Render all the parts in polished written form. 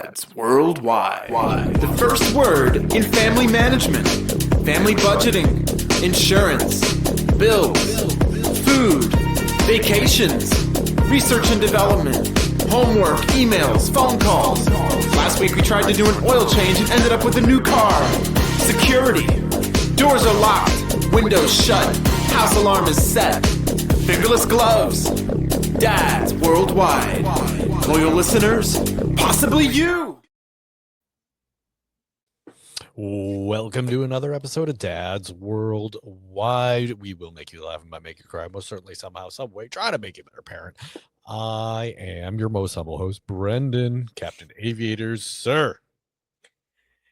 Dads worldwide. The first word in family management, family budgeting, insurance, bills, food, vacations, research and development, homework, emails, phone calls. Last week we tried to do an oil change and ended up with a new car. Security. Doors are locked, windows shut, house alarm is set. Fingerless gloves. Dads worldwide. Loyal listeners, possibly you. Welcome to another episode of Dads Worldwide. We will make you laugh and might make you cry. Most certainly, somehow, some way, try to make you a better parent. I am your most humble host, Brendan, Captain Aviators, sir.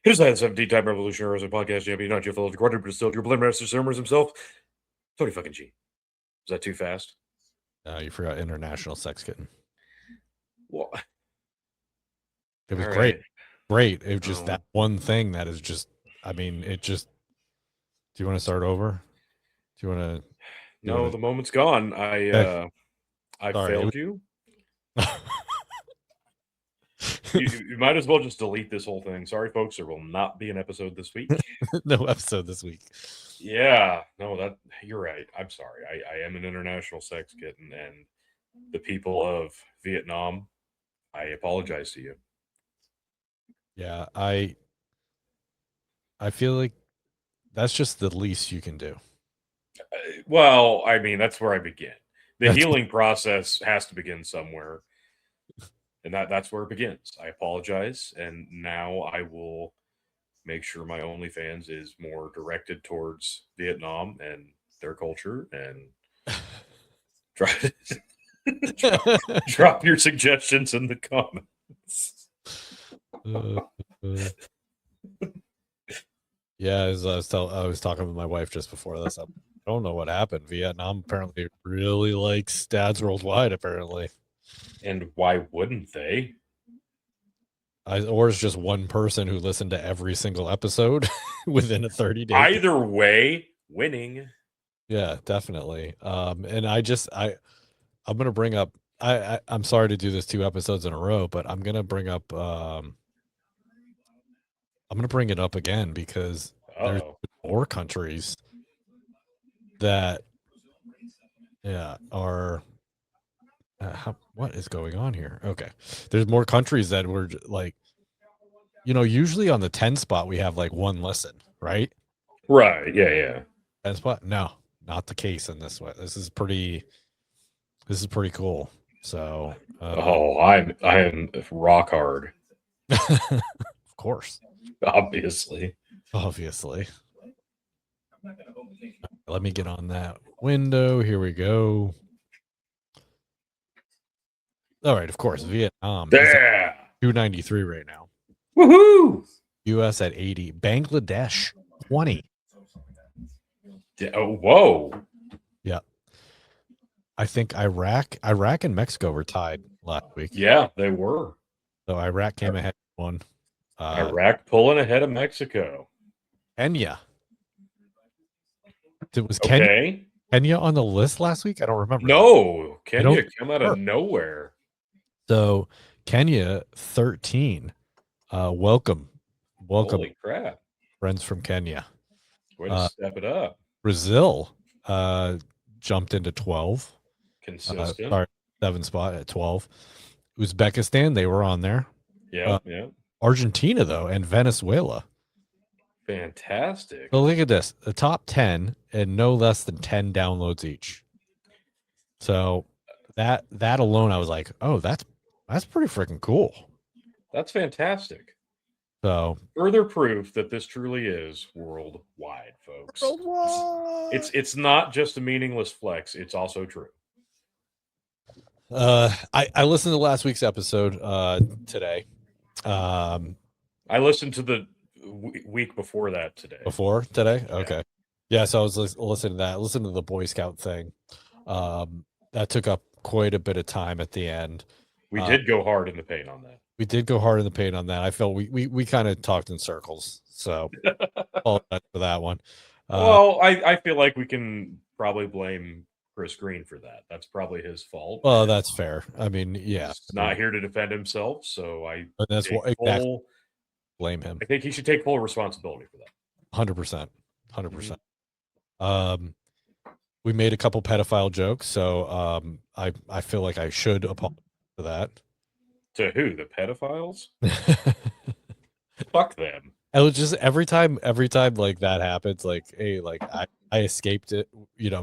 Here's the 17-time revolutionary podcast champion, not your fellow quarter, but still your blend master Summers himself, Tony fucking G. Is that too fast? You forgot International Sex Kitten. What? It was great. Right. Great. It was just that one thing that is just, I mean, it just, do you want to start over? Do you want to? No, the moment's gone. I failed you. You might as well just delete this whole thing. Sorry, folks. There will not be an episode this week. No episode this week. Yeah. No, you're right. I'm sorry. I am an international sex kitten, and the people of Vietnam, I apologize to you. Yeah, I feel like that's just the least you can do. Well, I mean, that's where I begin. The healing process has to begin somewhere. And that's where it begins. I apologize. And now I will make sure my OnlyFans is more directed towards Vietnam and their culture. And drop your suggestions in the comments. Yeah, as I was talking with my wife just before this. I don't know what happened. Vietnam apparently really likes Dads Worldwide, apparently. And why wouldn't they? Or it's just one person who listened to every single episode within a 30-day. Either way, winning. Yeah, definitely. And I'm gonna bring up. I'm sorry to do this 2 episodes in a row, but I'm gonna bring up. I'm gonna bring it up again because there's more countries that, are. What is going on here? Okay. There's more countries that were like, usually on the 10 spot, we have like 1 listen, right? Right. Yeah. 10 spot. No, not the case in this way. This is pretty cool. So, I am rock hard. Of course. Obviously. Let me get on that window. Here we go. All right, of course, Vietnam. Yeah. 293 right now. Woohoo! US at 80. Bangladesh 20. Oh, whoa. Yeah. I think Iraq and Mexico were tied last week. Yeah, they were. So Iraq came ahead 1. Iraq pulling ahead of Mexico. Kenya. Was Kenya on the list last week? I don't remember. No, Kenya came out of nowhere. So Kenya 13. Welcome. Holy crap. Friends from Kenya. Way to step it up. Brazil jumped into 12. Consistent. 7 spot at 12. Uzbekistan, they were on there. Yeah. Argentina, though, and Venezuela. Fantastic. So look at this. The top 10 and no less than 10 downloads each. So that alone, I was like, oh, that's pretty freaking cool. That's fantastic. So further proof that this truly is worldwide, folks. It's not just a meaningless flex. It's also true. I listened to last week's episode today. I listened to the week before that today. Before today? Okay. Yeah, so I was listening to that. Listen to the Boy Scout thing. That took up quite a bit of time at the end. We did go hard in the paint on that. We did go hard in the paint on that. I felt we kind of talked in circles. So apologize for that one. Well, I feel like we can probably blame Chris Green for that. That's probably his fault. Well, and that's fair. I mean, yeah, he's not here to defend himself, so and that's what exactly blame him. I think he should take full responsibility for that. 100%, 100%. We made a couple pedophile jokes, so I feel like I should apologize for that. To who? The pedophiles? Fuck them. And it's just every time like that happens, like, hey, like I escaped it,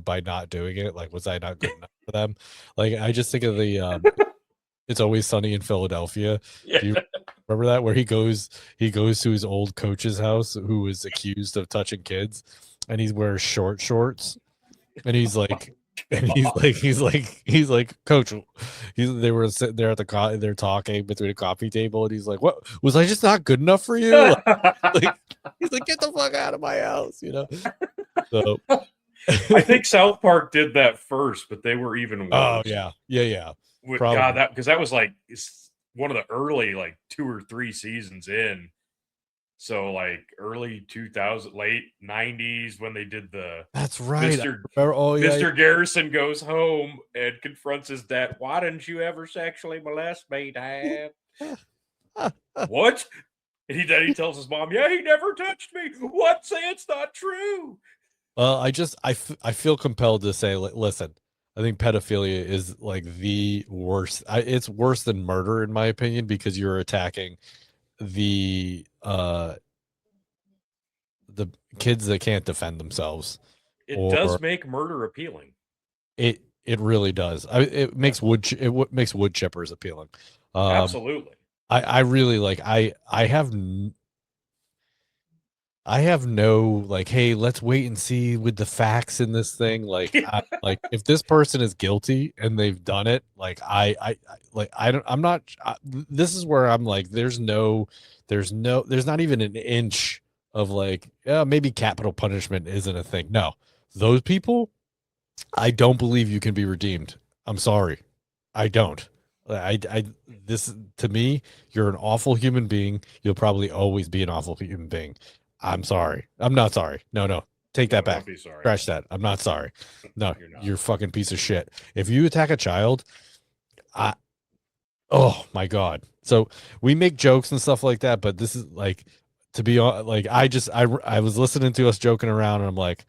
by not doing it. Like, was I not good enough for them? Like, I just think of the It's Always Sunny in Philadelphia. Yeah. Do you remember that, where he goes to his old coach's house who was accused of touching kids, and he wears shorts, and he's like, he's like, coach, they were sitting there at they're talking between a coffee table, and he's like, what, was I just not good enough for you? He's like, get the fuck out of my house, So I think South Park did that first, but they were even worse. Oh yeah. God, that was like one of the early, like 2 or 3 seasons in. So like early 2000, late 90s when they did that's right. Mr. Garrison goes home and confronts his dad. Why didn't you ever sexually molest me, Dad? What? And he tells his mom, yeah, he never touched me. What? Say it's not true. Well, I feel compelled to say, listen, I think pedophilia is like the worst. It's worse than murder, in my opinion, because you're attacking the kids that can't defend themselves. It does make murder appealing. It really does. It makes wood chippers appealing. Absolutely. I really like. I have no like, hey, let's wait and see with the facts in this thing. Like, like if this person is guilty and they've done it, like this is where I'm like, there's not even an inch of like, maybe capital punishment isn't a thing. No, those people, I don't believe you can be redeemed. I'm sorry. I don't. This, to me, you're an awful human being. You'll probably always be an awful human being. I'm sorry. I'm not sorry. No. Take that back. Scratch that. I'm not sorry. No, you're a fucking piece of shit. If you attack a child, oh my God. So we make jokes and stuff like that, but this is like, to be honest, like, I was listening to us joking around, and I'm like,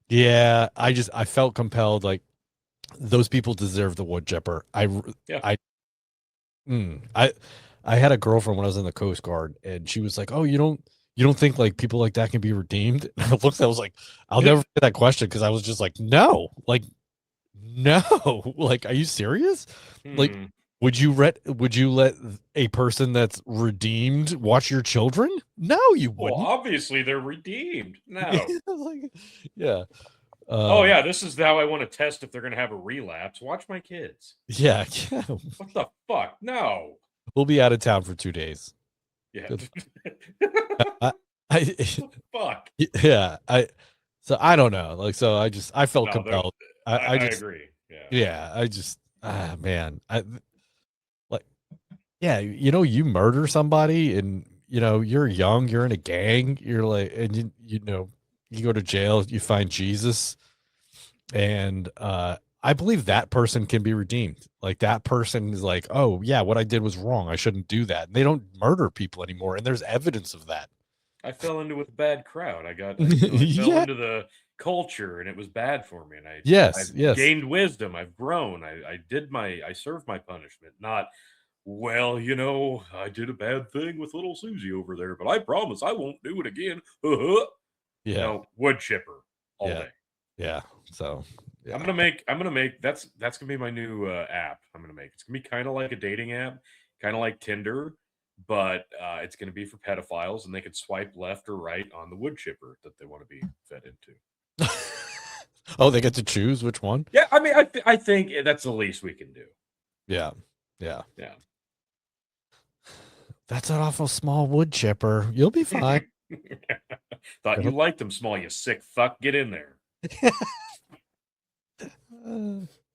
yeah, I felt compelled, like, those people deserve the wood chipper. I had a girlfriend when I was in the Coast Guard, and she was like, oh, you don't think like people like that can be redeemed? And I was like, I'll never get that question, because I was just like, no, like are you serious? Like, would you let a person that's redeemed watch your children? No, you wouldn't. Well, obviously they're redeemed. No. Yeah. Oh yeah, this is how I want to test if they're going to have a relapse. Watch my kids. Yeah. What the fuck? No. We'll be out of town for 2 days. Yeah. Fuck. Yeah. So I don't know. Like, so I felt compelled. I agree. Yeah. Man. You murder somebody, and you're young, you're in a gang, you're like, and you go to jail, you find Jesus, and I believe that person can be redeemed. Like, that person is like, oh yeah, what I did was wrong, I shouldn't do that. And they don't murder people anymore, and there's evidence of that. I fell into with a bad crowd. I fell into the culture, and it was bad for me. And I've gained wisdom. I've grown. I served my punishment. Not, well, I did a bad thing with little Susie over there, but I promise I won't do it again. Yeah. Wood chipper all day. Yeah. So yeah. I'm gonna make that's gonna be my new app. I'm gonna make. It's gonna be kind of like a dating app, kind of like Tinder, but it's gonna be for pedophiles, and they can swipe left or right on the wood chipper that they want to be fed into. Oh, they get to choose which one? Yeah, I mean, I think that's the least we can do. Yeah. That's an awful small wood chipper. You'll be fine. Thought you liked them small, you sick fuck. Get in there.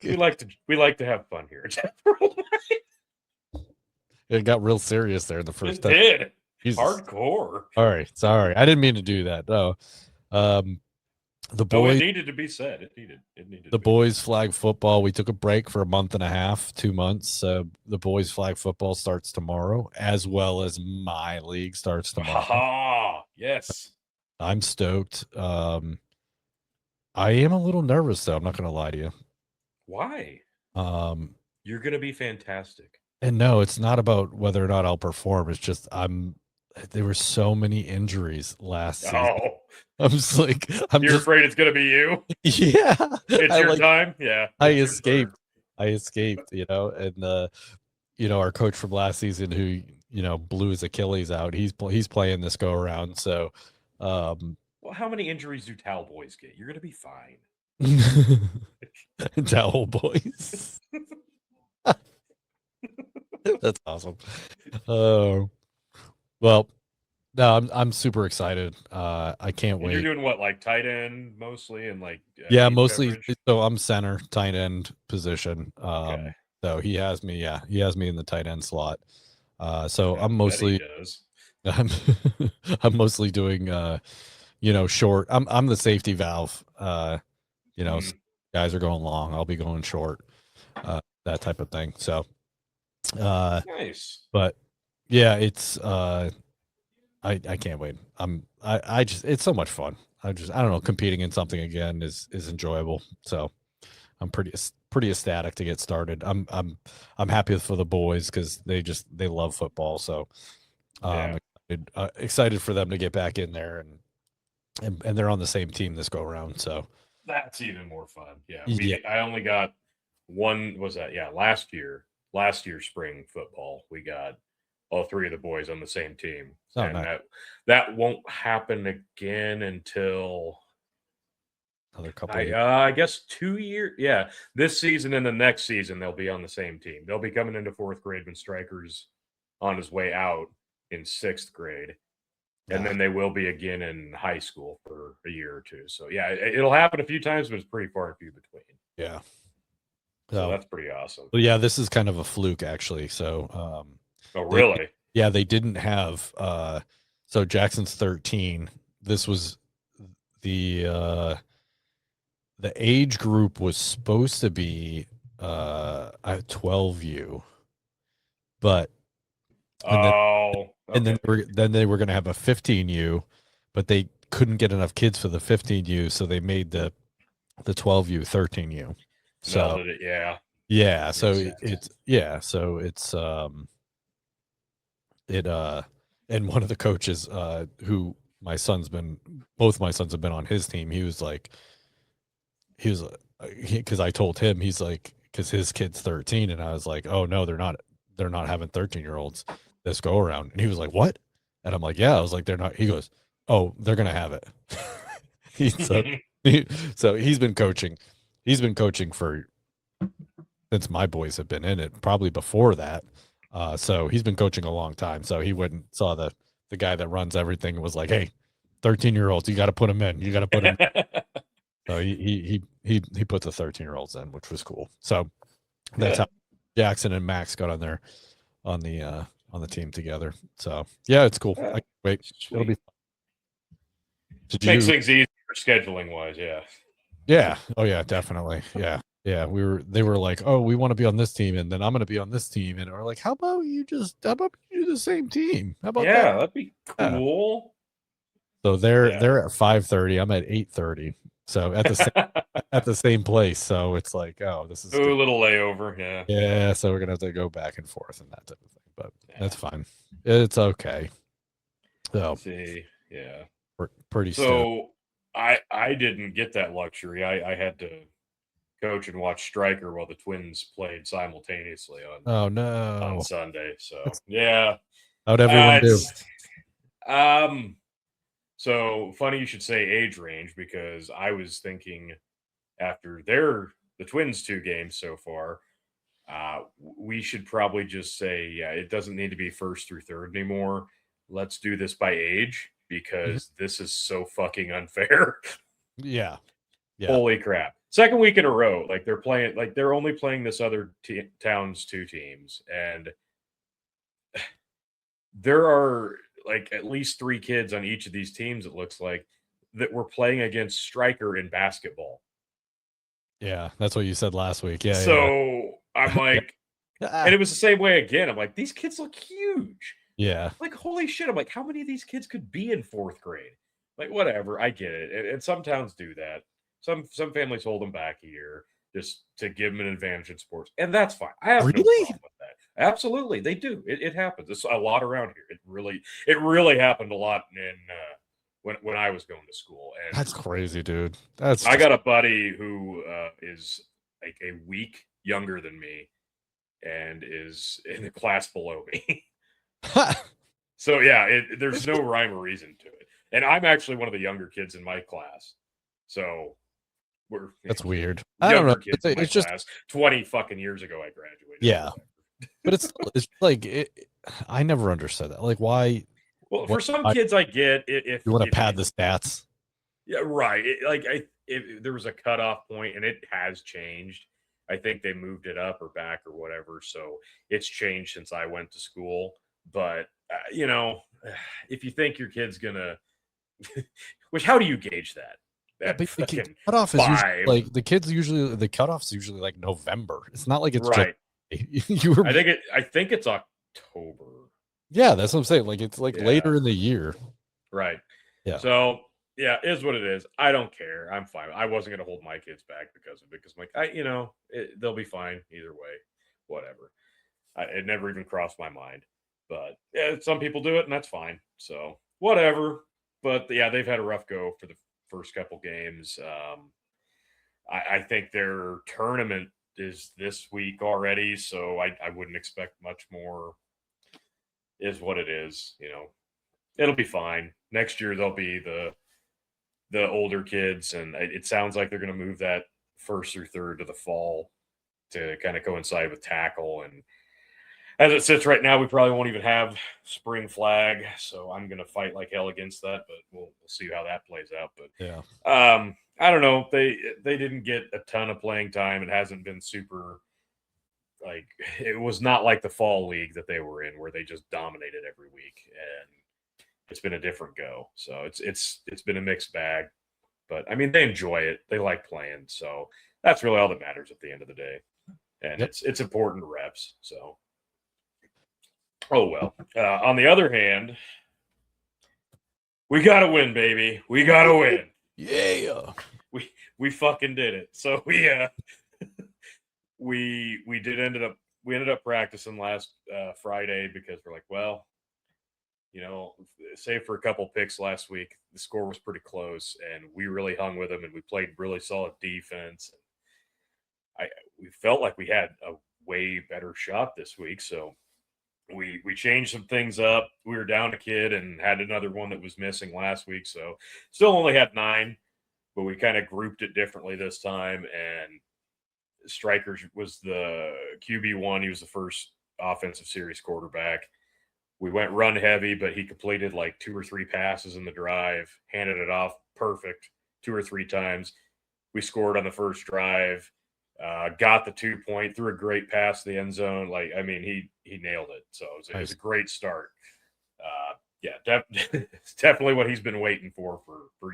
We like to have fun here. It got real serious there in the first time. It did. Jesus. Hardcore. All right, sorry, I didn't mean to do that. No. The Oh, it boys, needed to be said. It needed. the to be boys flag football. We took a break for a month and a half, 2 months. The boys flag football starts tomorrow, as well as my league starts said. tomorrow. Ha! Yes. I'm stoked. I am a little nervous though. I'm not going to lie to you. Why? Um, You're gonna be fantastic. and no, it's not about whether or not I'll perform. It's just there were so many injuries last season. Oh, I'm just like, I'm you're just, afraid it's gonna be you. yeah. It's I your like, time. Yeah. I It's your escaped. turn. I escaped, and our coach from last season who, blew his Achilles out, he's playing this go around. So, um, Well, how many injuries do towel boys get? You're gonna be fine. towel boys. That's awesome. Oh, well, no, I'm super excited. I can't And you're wait. doing what, like tight end mostly, and like Yeah, deep mostly. coverage? So I'm center, tight end position. Okay. So he has me. Yeah, he has me in the tight end slot. So I I'm bet he mostly, does. I'm, I'm mostly doing, short. I'm the safety valve. Mhm. Guys are going long. I'll be going short. That type of thing. So, Nice. but yeah, it's I can't wait. I just it's so much fun. I don't know, competing in something again is enjoyable. So I'm pretty ecstatic to get started. I'm happy for the boys because they love football. So Yeah. excited for them to get back in there and they're on the same team this go around. So That's even more fun. Yeah. yeah, I only got one, was that, yeah, last year spring football, we got all three of the boys on the same team. oh And nice, that won't happen again until another couple of years. I guess 2 years. Yeah. This season and the next season they'll be on the same team. They'll be coming into fourth grade when Striker's on his way out in sixth grade. And Nah, then they will be again in high school for a year or two. So yeah, it'll happen a few times, but it's pretty far and few between. yeah. So So that's pretty awesome. well, yeah, this is kind of a fluke actually. So Oh, they really? yeah, they didn't have so Jackson's 13. This was the the age group was supposed to be a 12U, but and then Oh, okay. they were going to have a 15U, but they couldn't get enough kids for the 15U, so they made the 12U 13U. So Melded it. Yeah, yeah, so makes sense. it's it and one of the coaches who both my sons have been on his team. He was because I told him, he's like, because his kid's 13, and I was like, oh no, they're not having 13-year-olds this go around. And he was like, what? And I'm like, yeah. I was like, they're not. He goes, oh, they're gonna have it. So so he's been coaching for since my boys have been in it, probably before that. So he's been coaching a long time. So he went and saw the guy that runs everything and was like, hey, 13-year-olds, you got to put them in. You got to put them. So he put the 13-year-olds in, which was cool. So that's how Good. Jackson and Max got on the team together. So yeah, it's cool. I Yeah, can't wait. It'll be sweet. fun. Did Makes you? things easier scheduling wise. Yeah. Yeah. Oh yeah, definitely. Yeah. Yeah. They were like, oh, we want to be on this team, and then I'm gonna be on this team. And we're like, how about you do the same team? How about that? Yeah, that'd be Yeah. cool. So Yeah. they're at 5:30. I'm at 8:30. So at the same place. So it's like, oh, this is Ooh, good. a little layover. Yeah. Yeah, so we're gonna have to go back and forth and that type of thing, but Yeah. that's fine. It's okay. So See. Yeah. we're pretty stoked. So I didn't get that luxury. I had to coach and watch Striker while the Twins played simultaneously Oh on no, Sunday. So yeah, how'd everyone do? it's um. So funny you should say age range, because I was thinking after the Twins 2 games so far, we should probably just say, yeah, it doesn't need to be first through third anymore. Let's do this by age, Mhm. because this is so fucking unfair. Yeah, yeah, Holy crap. Second week in a row, like they're only playing this other town's 2 teams, and there are like at least 3 kids on each of these teams, it looks like, that were playing against Stryker in basketball. Yeah, that's what you said last week. Yeah. So I'm like, and it was the same way again. I'm like, these kids look huge. Yeah. Like, holy shit. I'm like, how many of these kids could be in 4th grade? Like, whatever. I get it. And some towns do that. Some families hold them back a year just to give them an advantage in sports. And that's fine. I have no Really? problem with that. Absolutely. They do. It happens. It's a lot around here. It really happened a lot in when I was going to school. And That's crazy, dude. That's I got a buddy who is like a week younger than me and is in the class below me. So yeah, there's no rhyme or reason to it. And I'm actually one of the younger kids in my class. So we're That's weird. I don't know. Kids in my class. 20 fucking years ago I graduated. Yeah. But it's like I never understood that. Like why? Well, for some kids I get if you want to pad the stats. Yeah, right. There was a cutoff point and it has changed. I think they moved it up or back or whatever. So it's changed since I went to school. But, if you think your kid's going to, which how do you gauge that? Yeah, but the cutoff is usually, like the cutoff's usually like November. It's not like it's right. I think it's October. Yeah, that's what I'm saying. Like it's like later in the year. Right. Yeah. So yeah, it is what it is. I don't care. I'm fine. I wasn't going to hold my kids back because of it. Because I'm like, they'll be fine either way. Whatever. It never even crossed my mind. But yeah, some people do it, and that's fine. So whatever. But yeah, they've had a rough go for the first couple games. I think their tournament is this week already, so I wouldn't expect much more. Is what it is. It'll be fine. Next year they'll be the older kids, and it sounds like they're going to move that 1st through 3rd to the fall to kind of coincide with tackle. And as it sits right now, we probably won't even have spring flag, so I'm going to fight like hell against that, but we'll see how that plays out. But yeah, I don't know. They didn't get a ton of playing time. It hasn't been super like it was not like the fall league that they were in where they just dominated every week, and it's been a different go. So it's been a mixed bag, but I mean they enjoy it. They like playing, so that's really all that matters at the end of the day. And it's important reps. So. Oh, well. On the other hand, we got to win, baby. We got to win. Yeah. We fucking did it. So we ended up practicing last Friday because we're like, well, save for a couple picks last week, the score was pretty close and we really hung with them and we played really solid defense. We felt like we had a way better shot this week. So we changed some things up. We were down a kid and had another one that was missing last week. So still only had 9, but we kind of grouped it differently this time. And Strikers was the QB1. He was the first offensive series quarterback. We went run heavy, but he completed like 2 or 3 passes in the drive, handed it off perfect 2 or 3 times. We scored on the first drive. Got the 2-point, threw a great pass to the end zone. Like, I mean, he nailed it. So it was a great start. It's definitely what he's been waiting for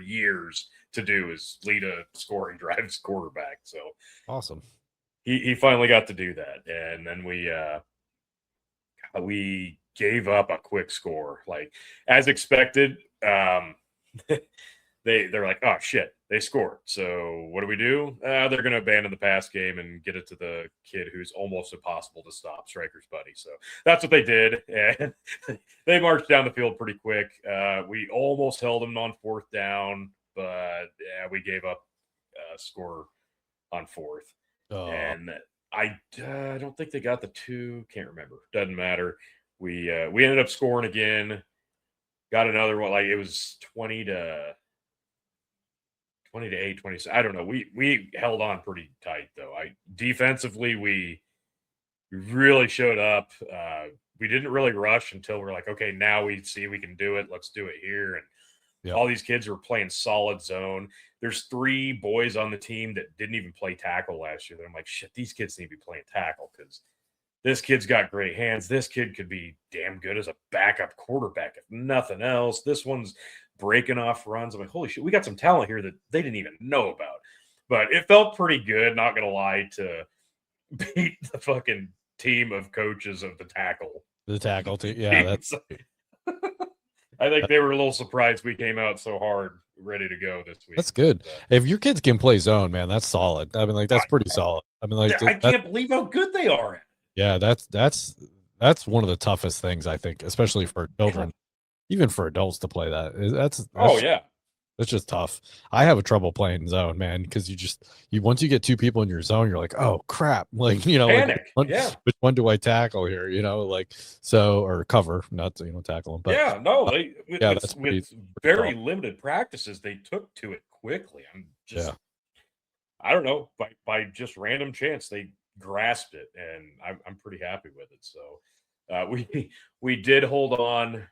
years to do is lead a scoring drive as quarterback. So awesome. He finally got to do that. And then we gave up a quick score, like as expected. They're like, oh shit, they scored. So what do? They're going to abandon the pass game and get it to the kid who's almost impossible to stop, Striker's buddy. So that's what they did, and they marched down the field pretty quick. We almost held them on 4th down, but we gave up a score on 4th. Oh. And I don't think they got the 2. Can't remember. Doesn't matter. We ended up scoring again. Got another one. Like it was 20 to 8, 20. I don't know. We held on pretty tight though. Defensively we really showed up. We didn't really rush until we're like, okay, now we see we can do it. Let's do it here. And all these kids were playing solid zone. There's 3 boys on the team that didn't even play tackle last year. I'm like, shit, these kids need to be playing tackle because this kid's got great hands. This kid could be damn good as a backup quarterback, if nothing else. This one's breaking off runs. I'm like, holy shit, we got some talent here that they didn't even know about. But it felt pretty good, not gonna lie, to beat the fucking team of coaches of the tackle. The tackle team. Yeah, that's I think they were a little surprised we came out so hard, ready to go this week. that's good. If your kids can play zone, man, that's solid. I mean, like that's pretty solid. I mean, like I can't believe how good they are at it. Yeah, that's one of the toughest things, I think, especially for children, even for adults to play that. That's just tough. I have a trouble playing zone, man, because once you get two people in your zone, you're like, oh crap, like Panic. like, which one do I tackle here? Like or cover, not to tackle them. But yeah, no, they with very tough. limited practices, they took to it quickly. I'm just, Yeah. I don't know, by just random chance, they grasped it, and I'm pretty happy with it. So we did hold on.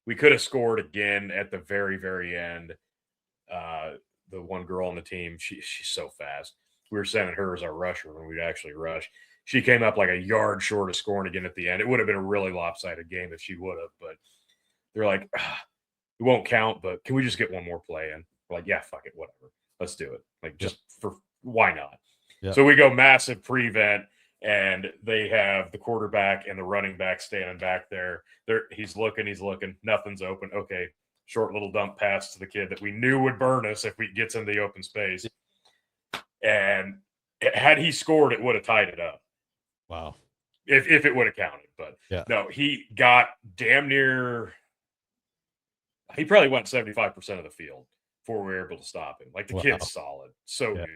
We could have scored again at the very, very end. The one girl on the team, she's so fast. We were sending her as our rusher when we'd actually rush. She came up like a yard short of scoring again at the end. It would have been a really lopsided game if she would have, but they're like, it won't count, but can we just get one more play in? We're like, yeah, fuck it, whatever. Let's do it. Like, just for why not? Yep. So we go massive prevent, and they have the quarterback and the running back standing back there. He's looking, nothing's open. Okay. Short little dump pass to the kid that we knew would burn us if we gets in the open space. And had he scored, it would have tied it up. Wow. If it would have counted. But no, he got damn near, he probably went 75% of the field before we were able to stop him. Like, the kid's solid. So good.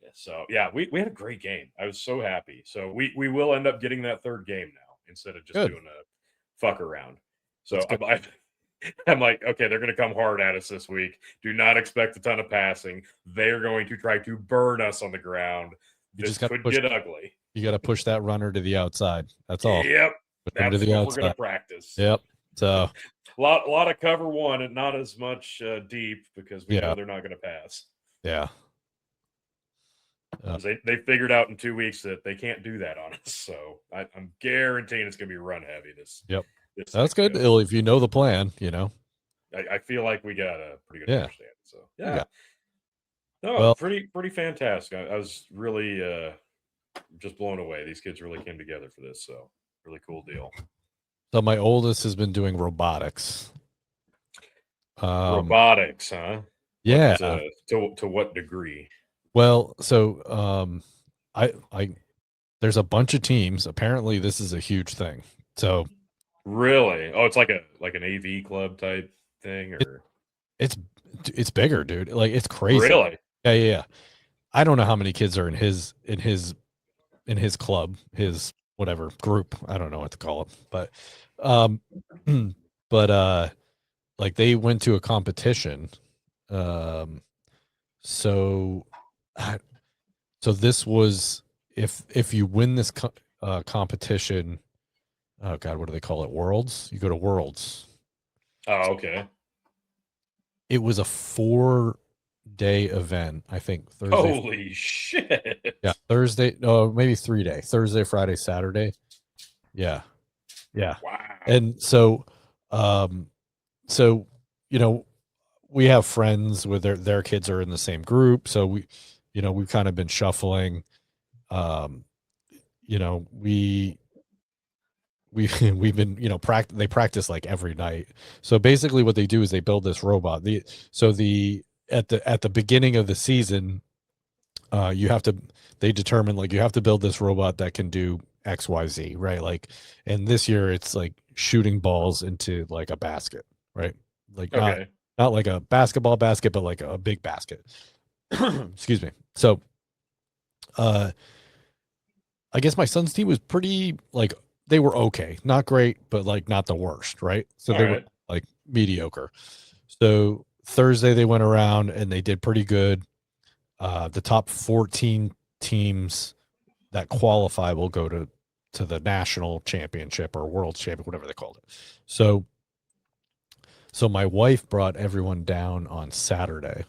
Yeah, so we had a great game. I was so happy. So we will end up getting that third game now instead of just doing a fuck around. So I'm like, okay, they're going to come hard at us this week. Do not expect a ton of passing. They're going to try to burn us on the ground. This could get ugly. You got to push that runner to the outside. That's all. Yep. That's what we're going to practice. Yep. So a lot of cover one and not as much deep, because we know they're not going to pass. Yeah. They figured out in 2 weeks that they can't do that on us. So I'm guaranteeing it's going to be run heavy this. Yep. That's good. If you know the plan, I feel like we got a pretty good understanding. So no, well, pretty fantastic. I was really just blown away. These kids really came together for this. So really cool deal. So my oldest has been doing robotics. Robotics, huh? Yeah. To what degree? Well, so there's a bunch of teams. Apparently, this is a huge thing. So. Really? Oh, it's like an AV club type thing, or it's bigger, dude. Like, it's crazy. Really? Yeah. I don't know how many kids are in his club, his whatever group. I don't know what to call it, but like, they went to a competition. So this was, if you win this competition. Oh God, what do they call it? Worlds? You go to Worlds. Oh, okay. It was a 4-day event, I think. Thursday. Holy shit. Yeah, Thursday. No, maybe 3-day. Thursday, Friday, Saturday. Yeah. Wow. And so, we have friends with their kids are in the same group, so we've kind of been shuffling. We've been, they practice like every night. So basically what they do is they build this robot. At the beginning of the season, they determine, like, you have to build this robot that can do XYZ, right? Like, and this year it's like shooting balls into like a basket, right? Like, not like a basketball basket, but like a big basket. Excuse me. So, I guess my son's team was pretty, like, they were okay, not great, but like not the worst, right? So they were like mediocre. So Thursday they went around and they did pretty good. The top 14 teams that qualify will go to the national championship or world championship, whatever they called it. So my wife brought everyone down on Saturday.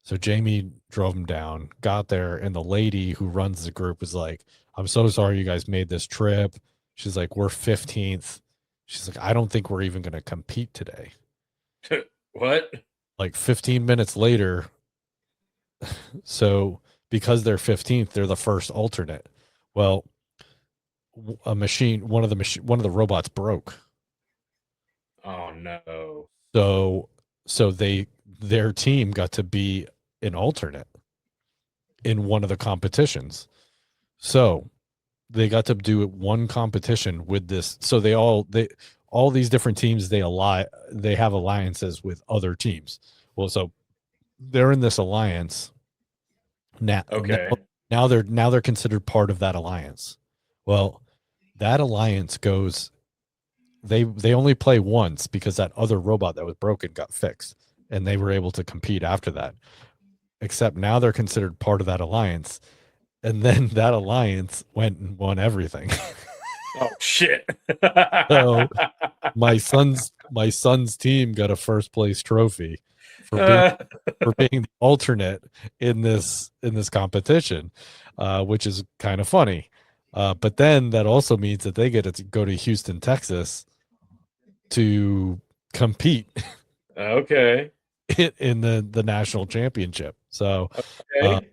So Jamie drove them down, got there, and the lady who runs the group was like, I'm so sorry you guys made this trip. She's like, we're 15th. She's like, I don't think we're even going to compete today. What? Like 15 minutes later, so because they're 15th, they're the first alternate. Well, one of the robots broke. Oh no. So their team got to be an alternate in one of the competitions. So they got to do one competition with this. So all these different teams, they have alliances with other teams. Well, so they're in this alliance now. Okay. Now they're considered part of that alliance. Well, that alliance goes. They only play once because that other robot that was broken got fixed, and they were able to compete after that. Except now they're considered part of that alliance, and then that alliance went and won everything. Oh shit. So my son's team got a first place trophy for being the alternate in this competition, which is kind of funny. But then that also means that they get to go to Houston, Texas, to compete Okay. in the national championship. So, Okay.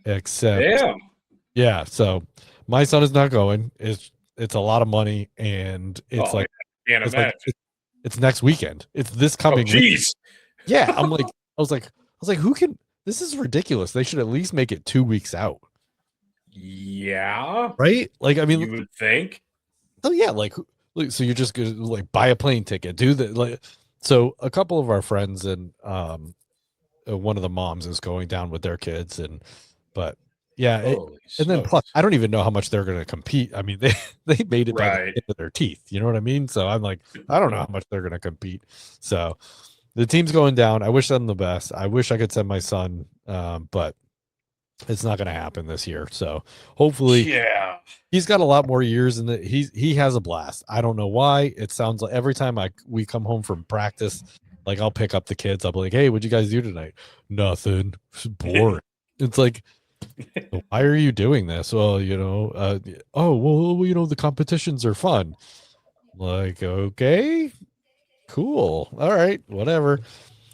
except Damn. yeah, so my son is not going. It's a lot of money, and it's like can't it's imagine. like it's next weekend. It's this Oh coming week. jeez. Yeah, I was like, who can? This is ridiculous. They should at least make it 2 weeks out, Yeah. right? Like, I mean, You would think. oh yeah, like so you're just gonna like buy a plane ticket, do the like. So a couple of our friends and one of the moms is going down with their kids, but yeah, and then plus I don't even know how much they're going to compete. I mean, they made it by the end of their teeth. You know what I mean? So I'm like, I don't know how much they're going to compete. So the team's going down. I wish them the best. I wish I could send my son, but it's not going to happen this year. So hopefully, yeah, he's got a lot more years in the. He has a blast. I don't know why. It sounds like every time we come home from practice, like I'll pick up the kids. I'll be like, "Hey, what'd you guys do tonight?" Nothing. It's boring. It's like, why are you doing this? Well, oh well, the competitions are fun. Like, okay, cool, all right, whatever.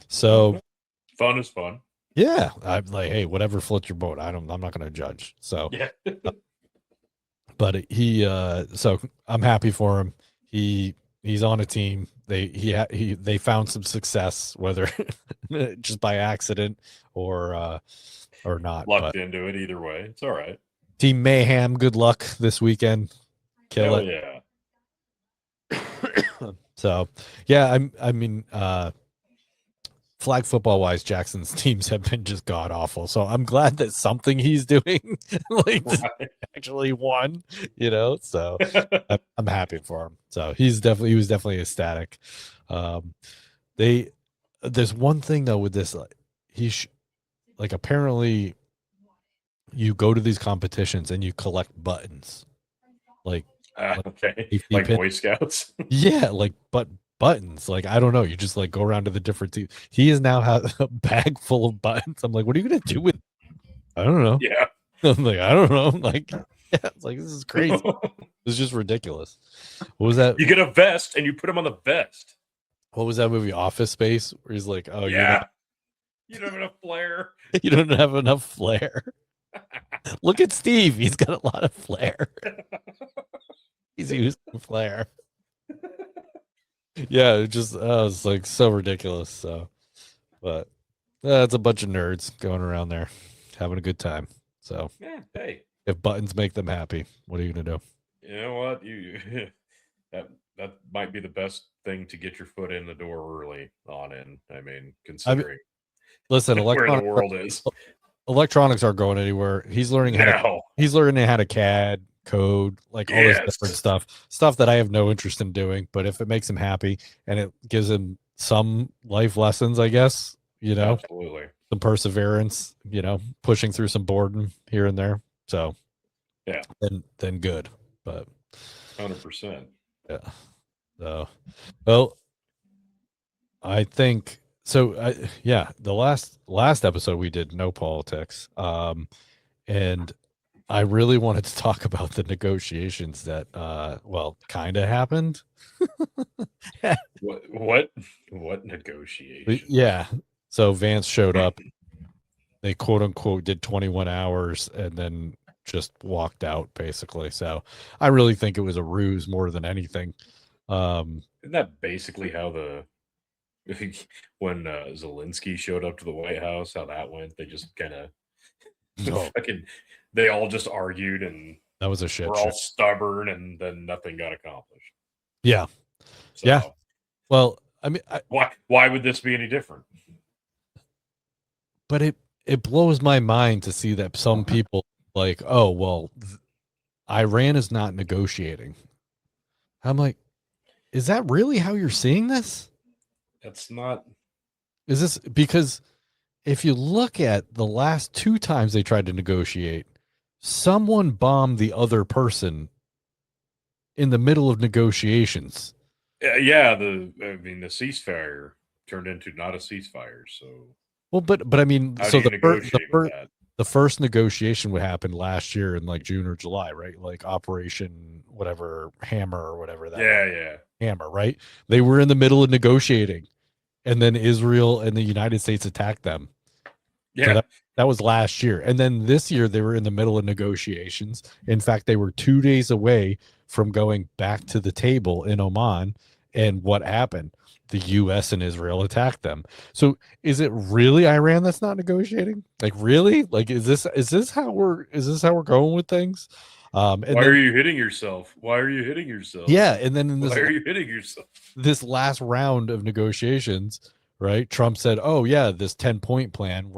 So fun is fun. Yeah, I'm like, hey, whatever floats your boat. I'm not going to judge. So yeah. But so I'm happy for him. He's on a team. They found some success, whether just by accident or not. Lucked into it either way. It's all right. Team Mayhem, good luck this weekend. Kill Hell it. Yeah. So yeah, I mean flag football wise, Jackson's teams have been just god awful. So I'm glad that something he's doing actually won, so I'm happy for him. So he was definitely ecstatic. There's one thing though with this, like apparently you go to these competitions and you collect buttons, like okay, like Boy Scouts. Yeah, like buttons. Like, I don't know. You just like go around to the different teams. He is now has a bag full of buttons. I'm like, what are you gonna do with? I don't know. Yeah. I'm like, I don't know. Like, yeah, it's like this is crazy. It's just ridiculous. What was that? You get a vest and you put him on the vest. What was that movie, Office Space, where he's like, oh yeah, you don't have enough flair. You don't have enough flair. Look at Steve. He's got a lot of flair. He's using flair. Yeah, it was like so ridiculous. So, but it's a bunch of nerds going around there having a good time. So, yeah, hey, if buttons make them happy, what are you gonna do? You know what? That might be the best thing to get your foot in the door early on in. I mean, considering listen, where the world is. Electronics aren't going anywhere. He's learning how to CAD code, like all this different stuff that I have no interest in doing. But if it makes him happy and it gives him some life lessons, I guess, absolutely some perseverance, pushing through some boredom here and there. So yeah, then good. But 100%. Yeah. So, well, I think so. Yeah, the last episode we did no politics, and I really wanted to talk about the negotiations that, kind of happened. What negotiation. Yeah. So Vance showed up. They quote unquote did 21 hours and then just walked out basically. So I really think it was a ruse more than anything. Isn't that basically how when Zelensky showed up to the White House, how that went? They just kind of Oh, they all just argued and that was a shit were show. all stubborn, and then nothing got accomplished. Yeah. So, Yeah. Well, I mean, why would this be any different? but it blows my mind to see that some people like, oh well, Iran is not negotiating. I'm like, is that really how you're seeing this? That's not. Is this because if you look at the last two times they tried to negotiate, someone bombed the other person in the middle of negotiations. Yeah, the ceasefire turned into not a ceasefire. So, Well, but I mean, how so do you negotiate with that? the first negotiation would happen last year in like June or July, right? Like Operation whatever Hammer or whatever that was. Yeah. Hammer, right? They were in the middle of negotiating, and then Israel and the United States attacked them. Yeah. So that was last year. And then this year they were in the middle of negotiations. In fact, they were 2 days away from going back to the table in Oman. And what happened? The US and Israel attacked them. So is it really Iran that's not negotiating? Like really? Like is this how we're going with things? And Why are you hitting yourself? Why are you hitting yourself? Yeah, and then in Why are you hitting yourself? this last round of negotiations, right? Trump said, "Oh yeah, this 10-point plan.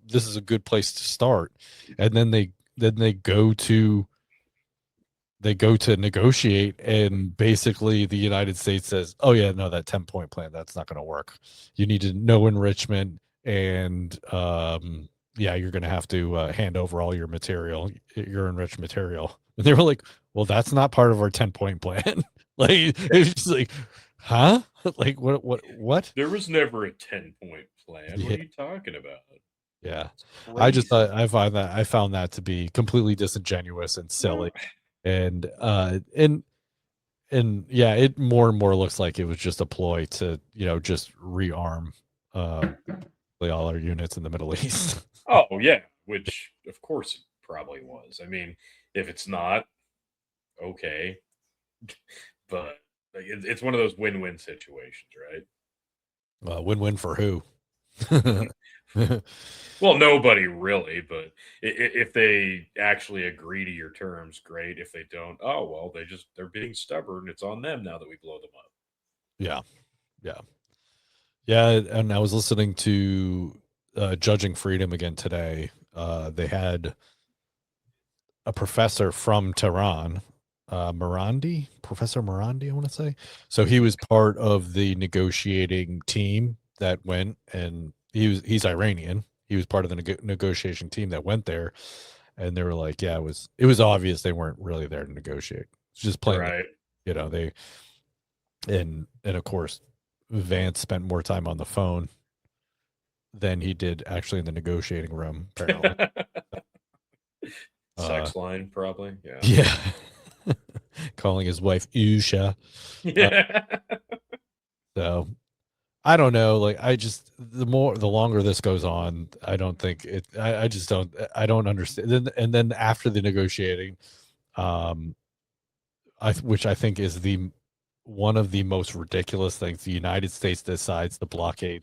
This is a good place to start." And then they go to negotiate, and basically the United States says, "Oh yeah, no, that 10-point plan that's not going to work. You need to no enrichment, and yeah, you're going to have to hand over all your material, your enriched material." And they were like, "Well, that's not part of our 10-point plan." Like it's just like, huh? Like what? There was never a 10-point plan. Yeah. What are you talking about? Yeah. It's I just crazy. thought I found that to be completely disingenuous and silly. And and yeah, it more and more looks like it was just a ploy to, just rearm all our units in the Middle East. Oh yeah, which of course it probably was. I mean, if it's not, okay, but like, it's one of those win-win situations, right? Win-win for who? Well, nobody really, but if they actually agree to your terms, great. If they don't, oh well, they're being stubborn. It's on them now that we blow them up. Yeah. Yeah. Yeah, and I was listening to Judging Freedom again today. They had a professor from Tehran, Professor Marandi, I want to say. So he was part of the negotiating team that went, and he's Iranian. He was part of the negotiation team that went there, and they were like, yeah, it was obvious they weren't really there to negotiate. It's just playing, Right. they and of course Vance spent more time on the phone than he did actually in the negotiating room, apparently. Sex line, probably. Yeah. Yeah. Calling his wife Usha. Yeah. So I don't know. Like the longer this goes on, I don't think it, I just don't understand. And then after the negotiating, which I think is one of the most ridiculous things, the United States decides to blockade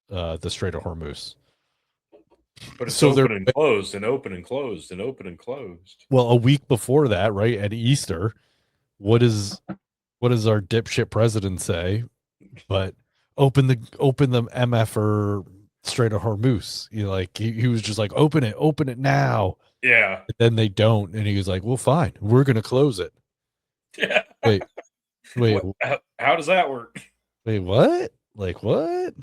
the Strait of Hormuz. But it's So open and closed and open and closed and open and closed. Well, a week before that, right at Easter, what does our dipshit president say? But open the MF or Strait of Hormuz. He was just like, open it now. Yeah. And then they don't, and he was like, well, fine, we're gonna close it. Yeah. Wait. How does that work? Wait, what? Like what?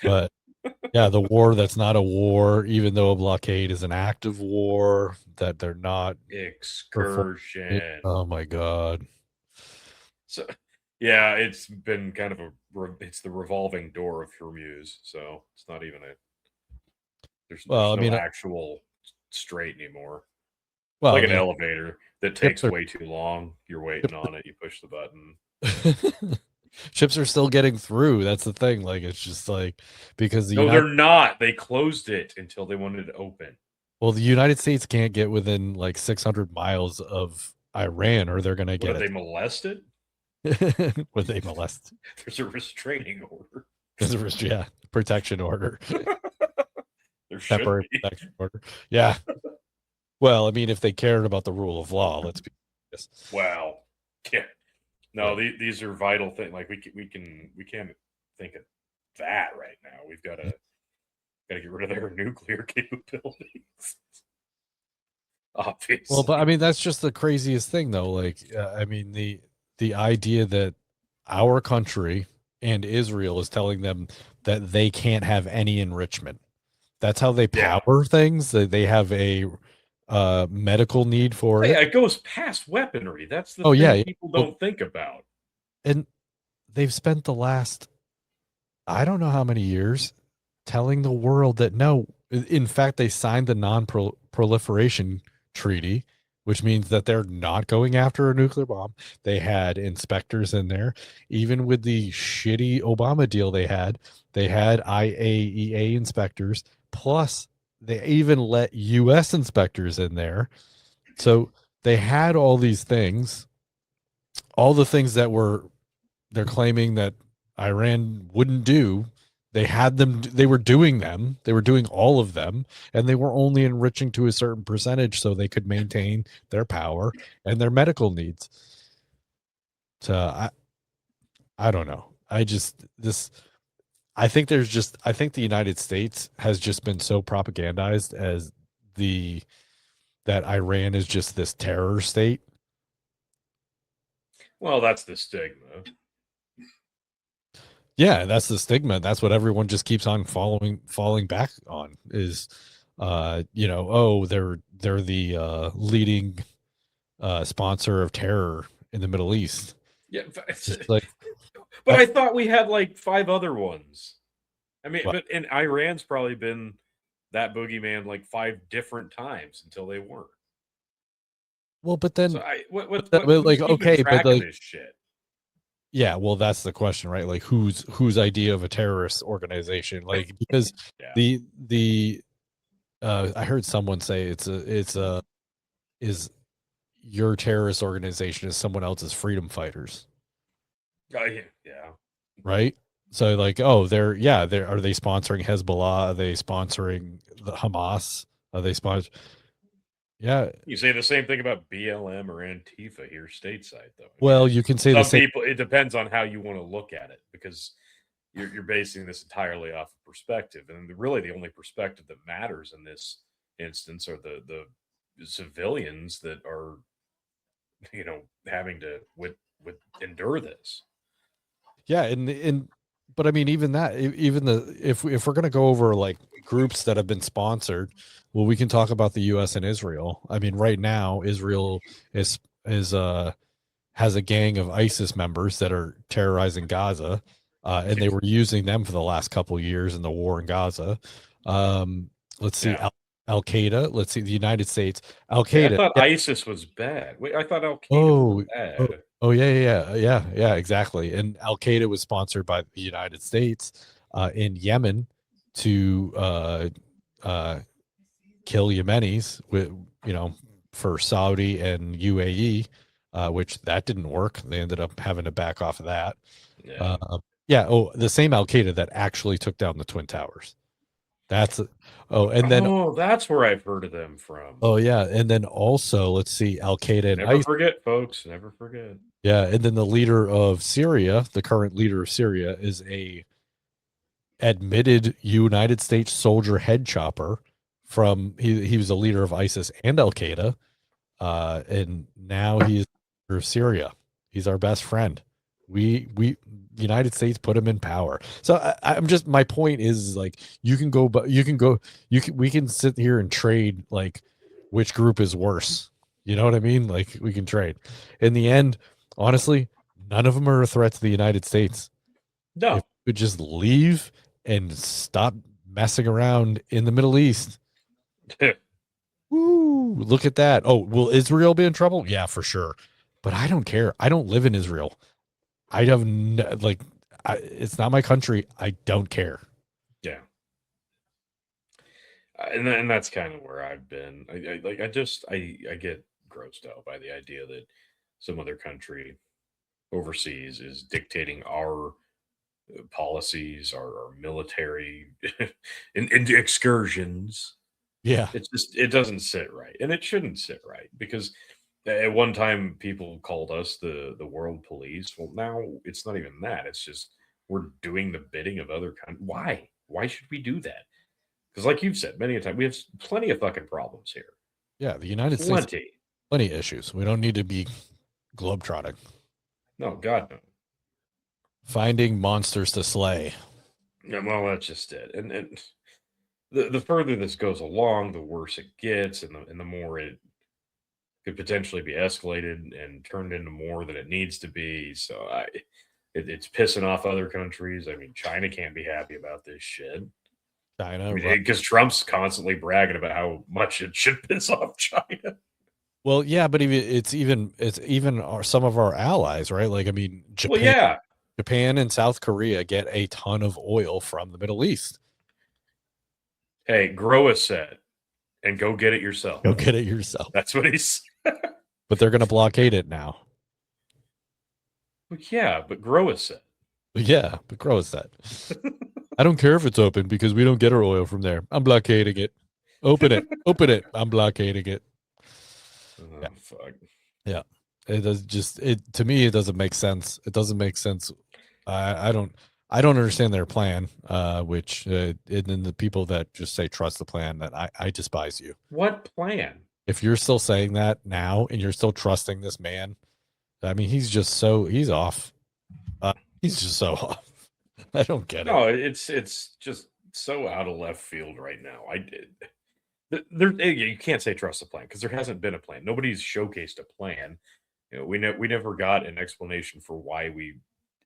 But yeah, the war that's not a war, even though a blockade is an active war, that they're not excursion. Oh my god. So yeah, it's been kind of it's the revolving door of Hormuz, so it's not even there's no actual strait anymore. Well, like an elevator that takes way too long. You're waiting on it, you push the button. Ships are still getting through. That's the thing. Like, it's just like because No, they're not. They closed it until they wanted to open. the United States can't get within like 600 miles of Iran, or they're gonna What, get are they it. molested? Would they molest? There's a restraining order. Yeah, protection order, There should temporary be. protection order. Yeah. Well, I mean, if they cared about the rule of law, let's be honest. Wow. Yeah. No, Yeah. these are vital things. Like we can't think of that right now. We've got to get rid of their nuclear capabilities. Obviously. Well, but I mean, that's just the craziest thing, though. Like, I mean, the idea that our country and Israel is telling them that they can't have any enrichment. That's how they Yeah. power things. That they have a medical need for Yeah, it. it goes past weaponry. That's the Oh thing yeah, people well, don't think about. and they've spent the last I don't know how many years telling the world that no, in fact, they signed the non-proliferation treaty, which means that they're not going after a nuclear bomb. They had inspectors in there. Even with the shitty Obama deal they had IAEA inspectors, plus they even let US inspectors in there. So they had all these things, all the things that they're claiming that Iran wouldn't do. They had them, they were doing them, they were doing all of them, and they were only enriching to a certain percentage so they could maintain their power and their medical needs. So I don't know. I think the United States has just been so propagandized as the that Iran is just this terror state. Well, that's the stigma. Yeah, that's the stigma. That's what everyone just keeps on falling back on is oh, they're the leading sponsor of terror in the Middle East. Yeah, Just like but I thought we had like 5 other ones. I mean, Well- but and Iran's probably been that boogeyman like 5 different times until they weren't. well, but then So but who's like keeping okay, track but like of this shit? yeah, well, that's the question, right? Like whose idea of a terrorist organization? Like because Yeah. the I heard someone say is your terrorist organization is someone else's freedom fighters, Oh, yeah. right? So like, they're are they sponsoring Hezbollah? Are they sponsoring the Hamas? Are they sponsor? Yeah. You say the same thing about BLM or Antifa here stateside, though. I Well, mean, you can say the some same. people. It depends on how you want to look at it because you're basing this entirely off of perspective, and really the only perspective that matters in this instance are the civilians that are having to with endure this. Yeah, and but I mean, even that, even the if we're gonna go over like groups that have been sponsored, well, we can talk about the U.S. and Israel. I mean, right now, Israel is has a gang of ISIS members that are terrorizing Gaza, and they were using them for the last couple of years in the war in Gaza. Let's see, Yeah. Al Qaeda. Let's see, the United States. Al Yeah, I Qaeda. thought ISIS was bad. Wait, I thought Al Qaeda Oh, was bad. yeah, exactly. And Al Qaeda was sponsored by the United States in Yemen to kill Yemenis with for Saudi and UAE, which that didn't work. They ended up having to back off of that. Yeah. Oh, the same Al Qaeda that actually took down the Twin Towers. That's and then that's where I've heard of them from. oh yeah, and then also let's see, Al Qaeda and Never forget, folks. Never forget. Yeah, and then the leader of Syria, the current leader of Syria, is a admitted United States soldier head chopper from he was a leader of ISIS and Al Qaeda, and now he's leader of Syria. He's our best friend. We United States put him in power. So I'm just my point is like you can go, but we can sit here and trade like which group is worse. You know what I mean? Like we can trade. In the end, honestly, none of them are a threat to the United States. No, If we could just leave and stop messing around in the Middle East. Woo, look at that. Oh, will Israel be in trouble? Yeah, for sure. But I don't care. I don't live in Israel. I have it's not my country. I don't care. Yeah. And that's kind of where I've been. I get grossed out by the idea that some other country overseas is dictating our policies, our military and excursions. Yeah. It doesn't sit right, and it shouldn't sit right because at one time people called us the world police. Well, now it's not even that. It's just we're doing the bidding of other countries. Why should we do that? Because, like you've said many a time, we have plenty of fucking problems here. Yeah. The United States, Plenty. plenty of issues. We don't need to be globetrotting. No, God no. Finding monsters to slay. Yeah, well, that's just it. And the further this goes along, the worse it gets, and the more it could potentially be escalated and turned into more than it needs to be. So it's pissing off other countries. I mean, China can't be happy about this shit. China, Because Trump's constantly bragging about how much it should piss off China. well, yeah, but it's even some of our allies, right? Like, I mean, Well, yeah. Japan and South Korea get a ton of oil from the Middle East. Hey, grow a set and go get it yourself. Go get it yourself. That's what he's. But they're going to blockade it now. Well, yeah, but grow a set. Yeah, but grow a set. I don't care if it's open because we don't get our oil from there. I'm blockading it. Open it. Open it. I'm blockading it. Oh, yeah. Fuck. Yeah. It does to me, it doesn't make sense. It doesn't make sense. I don't understand their plan, which and then the people that just say trust the plan, that I despise you. What plan? If you're still saying that now and you're still trusting this man, I mean, he's off. He's just so off. I don't get it. No, it's just so out of left field right now. You can't say trust the plan because there hasn't been a plan. Nobody's showcased a plan. You know, we never got an explanation for why we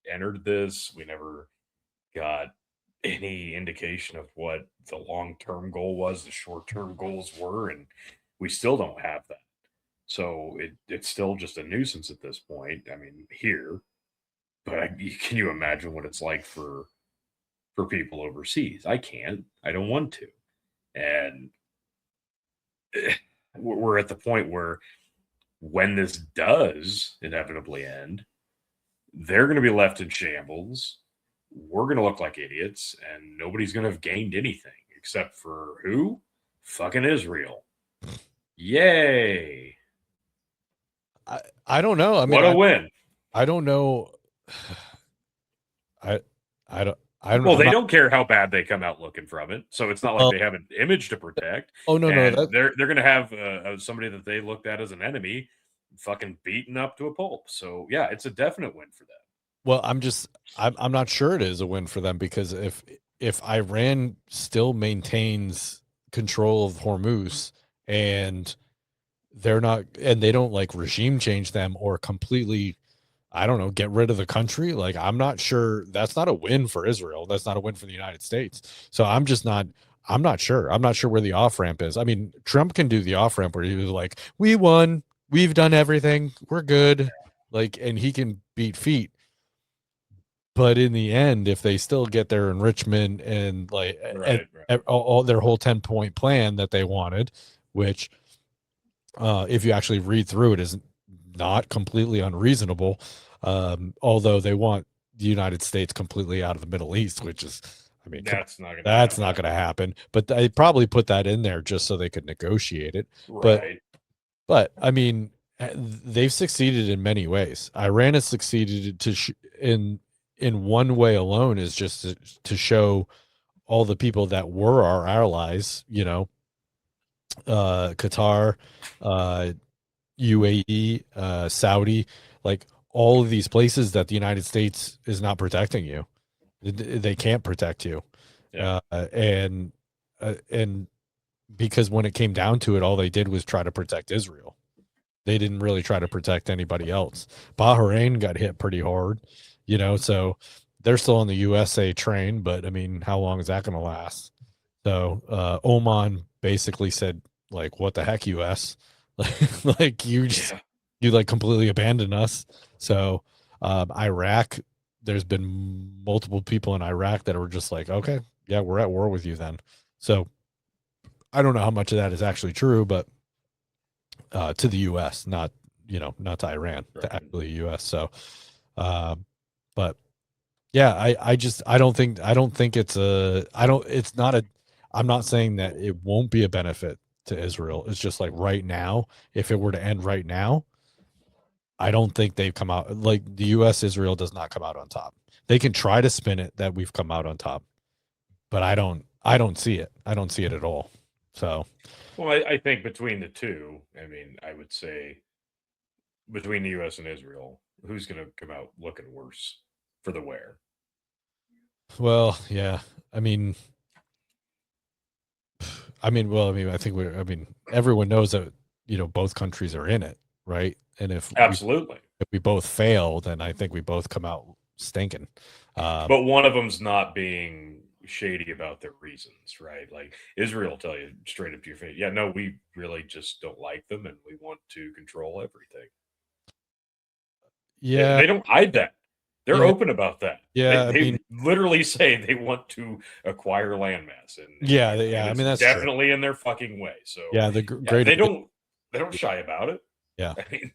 entered this. We never got any indication of what the long-term goal was, the short-term goals were, and we still don't have that. So it's still just a nuisance at this point. I mean, here, but can you imagine what it's like for people overseas? I can't. I don't want to. And we're at the point where when this does inevitably end, they're going to be left in shambles. We're going to look like idiots, and nobody's going to have gained anything except for who? Fucking Israel. Yay. I don't know. I mean, what a win. I don't know. I don't. Well, they don't care how bad they come out looking from it, so it's not like they have an image to protect. Oh no, they're going to have somebody that they looked at as an enemy, fucking beaten up to a pulp. So yeah, it's a definite win for them. Well, I'm not sure it is a win for them because if Iran still maintains control of Hormuz and they don't like regime change them or completely, I don't know, get rid of the country. Like, I'm not sure. That's not a win for Israel. That's not a win for the United States. So I'm not sure. I'm not sure where the off ramp is. I mean, Trump can do the off ramp where he was like, we won, we've done everything, we're good. Like, and he can beat feet. But in the end, if they still get their enrichment and like all their whole 10-point plan that they wanted, which if you actually read through it, is not completely unreasonable. Although they want the United States completely out of the Middle East, which is, I mean, that's not going to happen. But they probably put that in there just so they could negotiate it. Right. But I mean, they've succeeded in many ways. Iran has succeeded in one way alone, is just to show all the people that were our allies, you know, Qatar, UAE, Saudi, like all of these places that the United States is not protecting you. They can't protect you. Yeah. And because when it came down to it, all they did was try to protect Israel. They didn't really try to protect anybody else. Bahrain got hit pretty hard, you know, so they're still on the USA train, but I mean, how long is that going to last? So Oman basically said, like, what the heck, US? Like you like completely abandoned us. So Iraq, there's been multiple people in Iraq that were just like, okay, yeah, we're at war with you then. So I don't know how much of that is actually true, but to the U.S., not not to Iran, to actually U.S. So, but yeah, I don't think it's not a. I'm not saying that it won't be a benefit to Israel. It's just like right now, if it were to end right now, I don't think they've come out like the U.S. Israel does not come out on top. They can try to spin it that we've come out on top, but I don't see it. I don't see it at all. So, well, I think between the two, I mean, I would say between the U.S. and Israel, who's going to come out looking worse for the wear? well, yeah. I mean, I think everyone knows that both countries are in it, right? And Absolutely. if we both fail, then I think we both come out stinking. But one of them's not being shady about their reasons, right? Like Israel will tell you straight up to your face, yeah, no, we really just don't like them and we want to control everything. Yeah, They don't hide that. They're yeah, open about that. yeah. They literally say they want to acquire landmass, and Yeah, Ukraine I is mean that's true. definitely in their fucking way. So Yeah, the great. they don't shy about it. Yeah, I mean,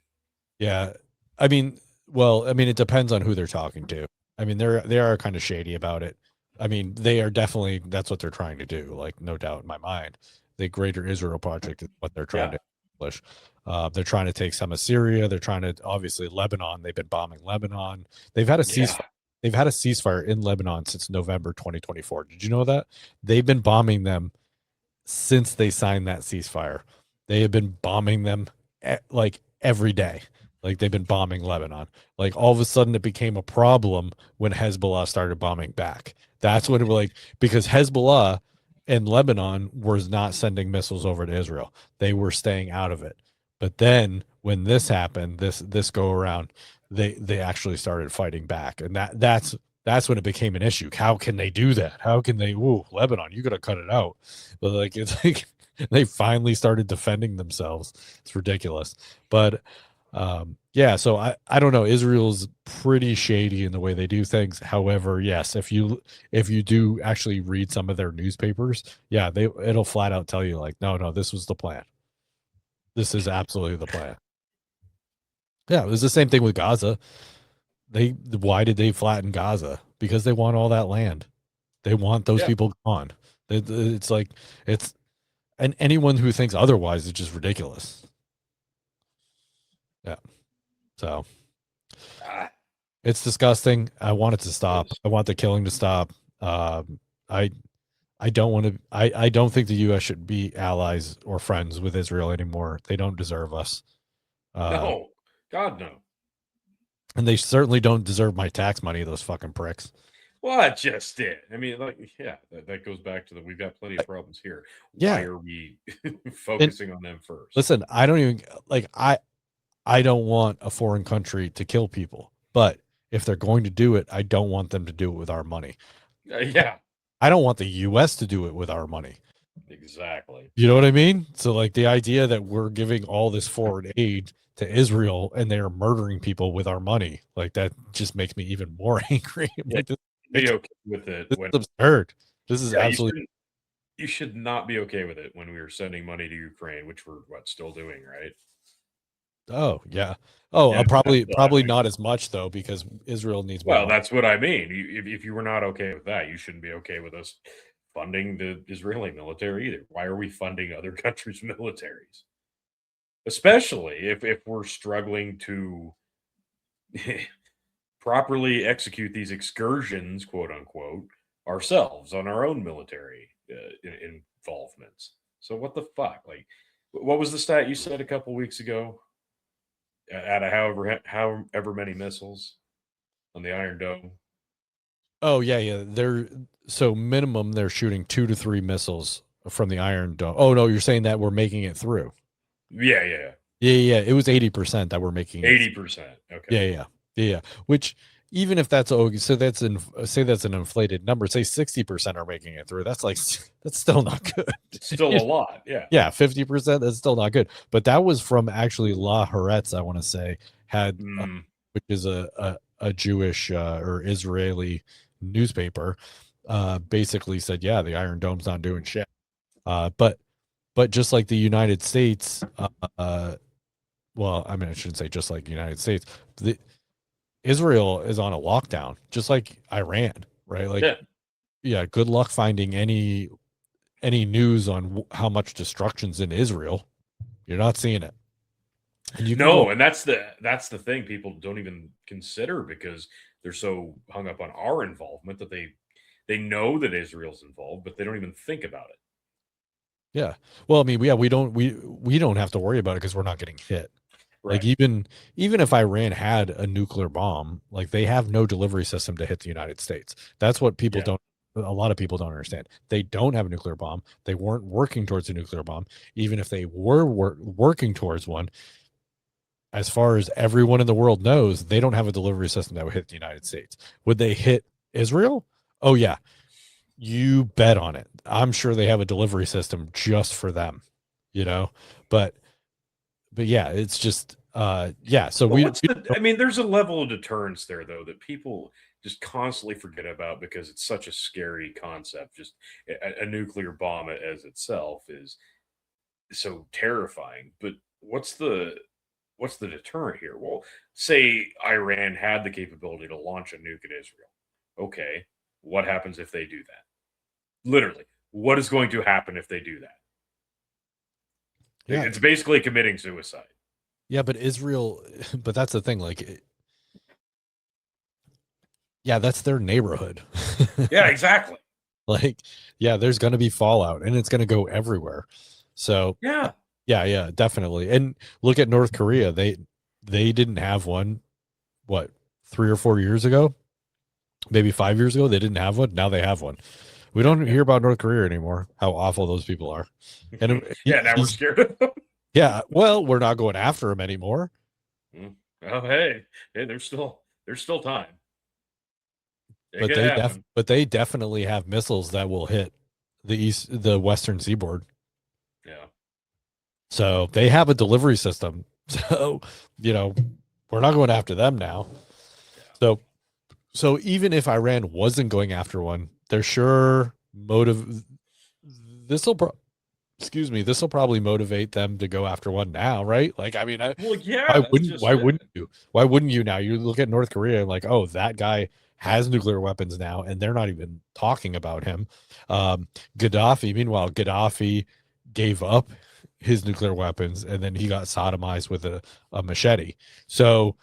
yeah. I mean, well, I mean, it depends on who they're talking to. I mean, they are kind of shady about it. I mean, they are definitely that's what they're trying to do. Like, no doubt in my mind, the Greater Israel Project is what they're trying yeah, to accomplish. They're trying to take some of Syria. They're trying to obviously Lebanon. They've been bombing Lebanon. They've had a ceasefire. yeah. They've had a ceasefire in Lebanon since November 2024. Did you know that? They've been bombing them since they signed that ceasefire. They have been bombing them like every day. Like they've been bombing Lebanon. Like all of a sudden it became a problem when Hezbollah started bombing back. That's when it was like because Hezbollah and Lebanon was not sending missiles over to Israel. They were staying out of it. But then when this happened, this go around, they actually started fighting back. And that's when it became an issue. How can they do that? How can they? Ooh, Lebanon, you got to cut it out. But like it's like they finally started defending themselves. It's ridiculous. But yeah, so I don't know. Israel's pretty shady in the way they do things. However, yes, if you do actually read some of their newspapers, yeah, it'll flat out tell you like, no, this was the plan. This is absolutely the plan. Yeah, it was the same thing with Gaza. Why did they flatten Gaza? Because they want all that land. They want those people gone. It's like and anyone who thinks otherwise is just ridiculous. Yeah. So it's disgusting. I want it to stop. I want the killing to stop. I don't want to. I don't think the U.S. should be allies or friends with Israel anymore. They don't deserve us. No, God no. And they certainly don't deserve my tax money. Those fucking pricks. Well, that just did. I mean, like, yeah, that goes back to we've got plenty of problems here. Yeah. Why are we focusing on them first? Listen, I don't even like I don't want a foreign country to kill people, but if they're going to do it, I don't want them to do it with our money. Yeah. I don't want the U.S. to do it with our money. Exactly. You know what I mean? So like the idea that we're giving all this foreign aid to Israel and they're murdering people with our money, like that just makes me even more angry. Yeah, Like, be okay with it. This is absurd. This is absolutely. You should not be okay with it when we were sending money to Ukraine, which we're still doing, right? Oh yeah. Oh, Yeah, probably not as much though because Israel needs more. Well, that's what I mean. If you were not okay with that, you shouldn't be okay with us funding the Israeli military either. Why are we funding other countries' militaries? Especially if we're struggling to properly execute these excursions, quote unquote, ourselves on our own military involvements. So what the fuck? Like, what was the stat you said a couple weeks ago? Out of however many missiles on the Iron Dome. Oh yeah. They're so minimum they're shooting 2 to 3 missiles from the Iron Dome. Oh no, you're saying that we're making it through. Yeah. It was 80% that we're making 80%. Okay. Yeah. Which even if that's so say that's an inflated number. Say 60% are making it through. That's still not good. Still a lot. Yeah. Yeah, 50%. That's still not good. But that was from actually La Haaretz, I want to say, had which is a a Jewish or Israeli newspaper basically said, yeah, the Iron Dome's not doing shit. But just like the United States, well, I mean, I shouldn't say just like the United States. Israel is on a lockdown, just like Iran, right? Like, yeah, good luck finding any news on how much destruction's in Israel. You're not seeing it. And you and that's the thing people don't even consider because they're so hung up on our involvement that they know that Israel's involved, but they don't even think about it. Yeah. Well, I mean, we don't have to worry about it because we're not getting hit. Right. Like even if Iran had a nuclear bomb, like they have no delivery system to hit the United States. That's what people don't. A lot of people don't understand. They don't have a nuclear bomb. They weren't working towards a nuclear bomb. Even if they were working towards one, as far as everyone in the world knows, they don't have a delivery system that would hit the United States. Would they hit Israel? Oh yeah, you bet on it. I'm sure they have a delivery system just for them, but yeah, it's just yeah. So I mean, there's a level of deterrence there though that people just constantly forget about because it's such a scary concept. Just a nuclear bomb as itself is so terrifying. But what's the deterrent here? Well, say Iran had the capability to launch a nuke at Israel. Okay, what happens if they do that? Literally, what is going to happen if they do that? Yeah. It's basically committing suicide. Yeah, but Israel, but that's the thing. Like, yeah, that's their neighborhood. Yeah, exactly. Like, yeah, there's going to be fallout and it's going to go everywhere. So, yeah, definitely. And look at North Korea. They didn't have one, what, 3 or 4 years ago? Maybe 5 years ago, they didn't have one. Now they have one. We don't hear about North Korea anymore, how awful those people are. And now we're scared of them. Yeah, well, we're not going after them anymore. Oh, hey, there's still time. But they definitely have missiles that will hit the western seaboard. Yeah. So they have a delivery system. So, we're not going after them now. Yeah. So even if Iran wasn't going after one, they're sure this will probably motivate them to go after one now, right? Like, I mean, why wouldn't you? Why wouldn't you now? You look at North Korea and like, oh, that guy has nuclear weapons now, and they're not even talking about him. Meanwhile, Gaddafi gave up his nuclear weapons, and then he got sodomized with a machete. So,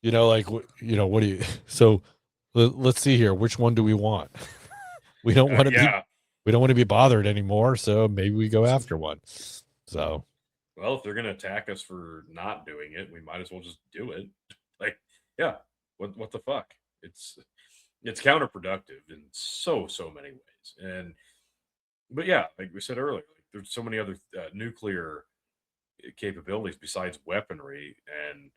what do you? So, let's see here. Which one do we want? We don't want to be. We don't want to be bothered anymore, so maybe we go after one. So, well, if they're going to attack us for not doing it, we might as well just do it. Like, yeah, what the fuck? It's counterproductive in so many ways. But yeah, like we said earlier, like, there's so many other nuclear capabilities besides weaponry, and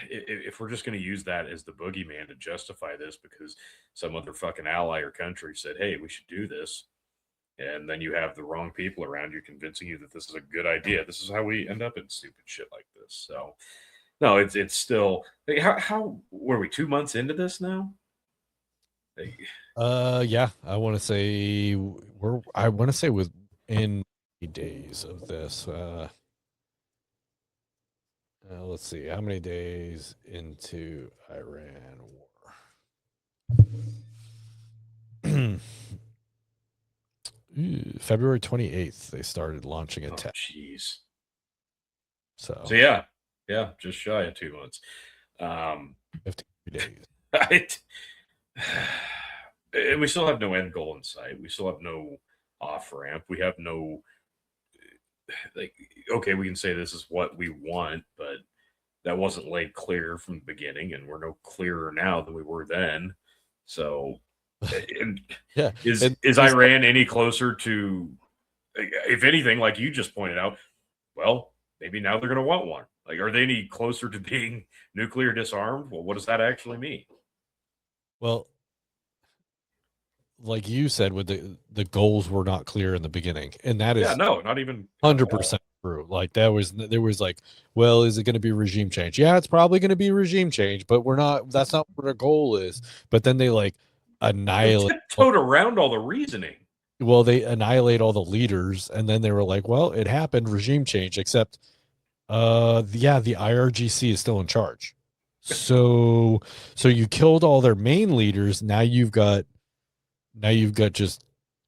if we're just going to use that as the boogeyman to justify this because some other fucking ally or country said, hey, we should do this, and then you have the wrong people around you convincing you that this is a good idea, this is how we end up in stupid shit like this. So no, it's still like, how were we 2 months into this now? Yeah, I want to say within days of this. Let's see, how many days into Iran war? February 28th, they started launching a test. Jeez. So yeah, just shy of 2 months. 53 days. And we still have no end goal in sight. We still have no off ramp. We have no, like, okay, we can say this is what we want, but that wasn't laid clear from the beginning, and we're no clearer now than we were then. So, yeah, is Iran any closer to, if anything, like you just pointed out? Well, maybe now they're going to want one. Like, are they any closer to being nuclear disarmed? Well, what does that actually mean? Well, like you said, with the goals were not clear in the beginning, and that is not even 100%. true. Like there was like, well, is it going to be regime change? Yeah, it's probably going to be regime change, but we're not. That's not what our goal is. But then they like They annihilate. tiptoed around all the reasoning. Well, they annihilate all the leaders, and then they were like, well, it happened, regime change, except yeah, the IRGC is still in charge. So you killed all their main leaders. Now you've got just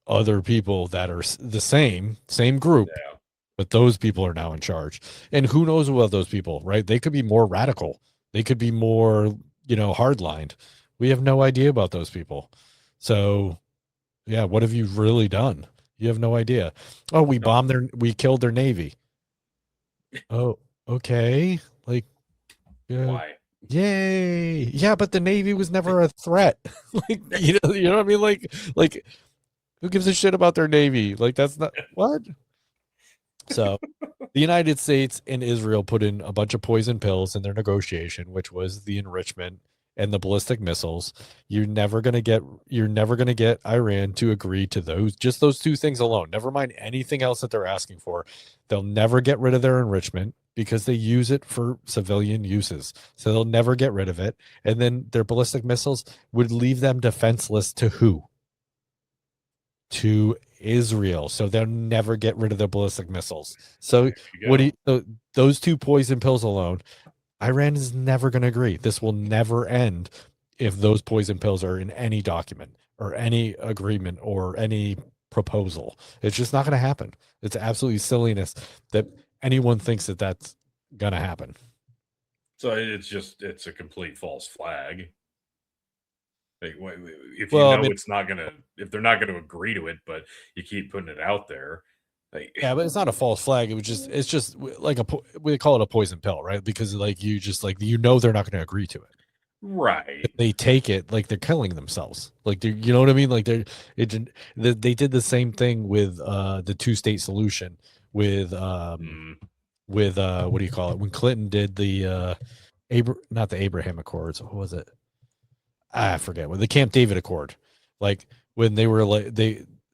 other people that are the same group, Yeah. but those people are now in charge. And who knows about those people, right? They could be more radical. They could be more, hardlined. We have no idea about those people. So yeah, what have you really done? You have no idea. Oh, we killed their navy. Oh, okay. Like, Why? yay. Yeah, but the navy was never a threat. Like, you know what I mean? Like who gives a shit about their navy? Like that's not what? So the United States and Israel put in a bunch of poison pills in their negotiation, which was the enrichment and the ballistic missiles. You're never gonna get Iran to agree to those two things alone. Never mind anything else that they're asking for. They'll never get rid of their enrichment because they use it for civilian uses. So they'll never get rid of it. And then their ballistic missiles would leave them defenseless to who? To Israel. So they'll never get rid of the ballistic missiles. So those two poison pills alone, Iran is never going to agree. This will never end if those poison pills are in any document or any agreement or any proposal. It's just not going to happen. It's absolutely silliness that anyone thinks that that's going to happen. So it's a complete false flag. Like, if if they're not gonna agree to it, but you keep putting it out there, like, yeah, but it's not a false flag. It's just like we call it a poison pill, right? Because like they're not going to agree to it. right? If they take it, like they're killing themselves. Like you know what I mean? Like they did the same thing with the two-state solution with what do you call it? When Clinton did the not the Abraham Accords, what was it? I forget what the Camp David Accord, like when they were like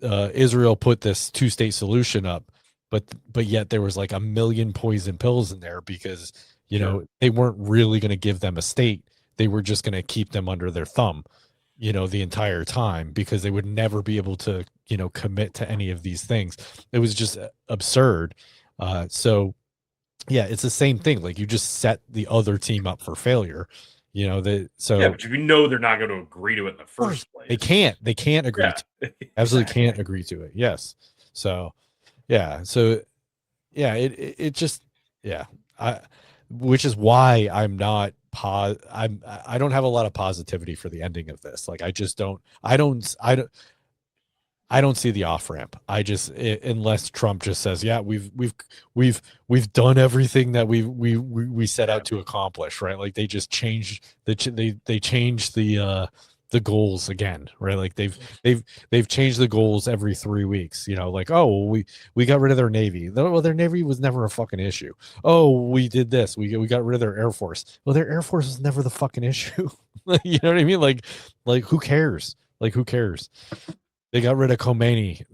Israel put this two-state solution up, but yet there was like a million poison pills in there because they weren't really going to give them a state. They were just going to keep them under their thumb, the entire time because they would never be able to commit to any of these things. It was just absurd. So yeah, it's the same thing. Like you just set the other team up for failure. But they're not going to agree to it in the first place. They can't agree to it. Absolutely can't agree to it. Yes. So yeah. It just which is why I'm not I don't have a lot of positivity for the ending of this. Like I don't see the off ramp. Unless Trump just says, yeah, we've done everything that we set out to accomplish, right? Like they just changed they changed the goals again, right? Like they've changed the goals every 3 weeks, like, oh, we got rid of their Navy. Well, their Navy was never a fucking issue. Oh, we did this. We got rid of their Air Force. Well, their Air Force was never the fucking issue. You know what I mean? Like who cares? Like who cares? They got rid of Khomeini.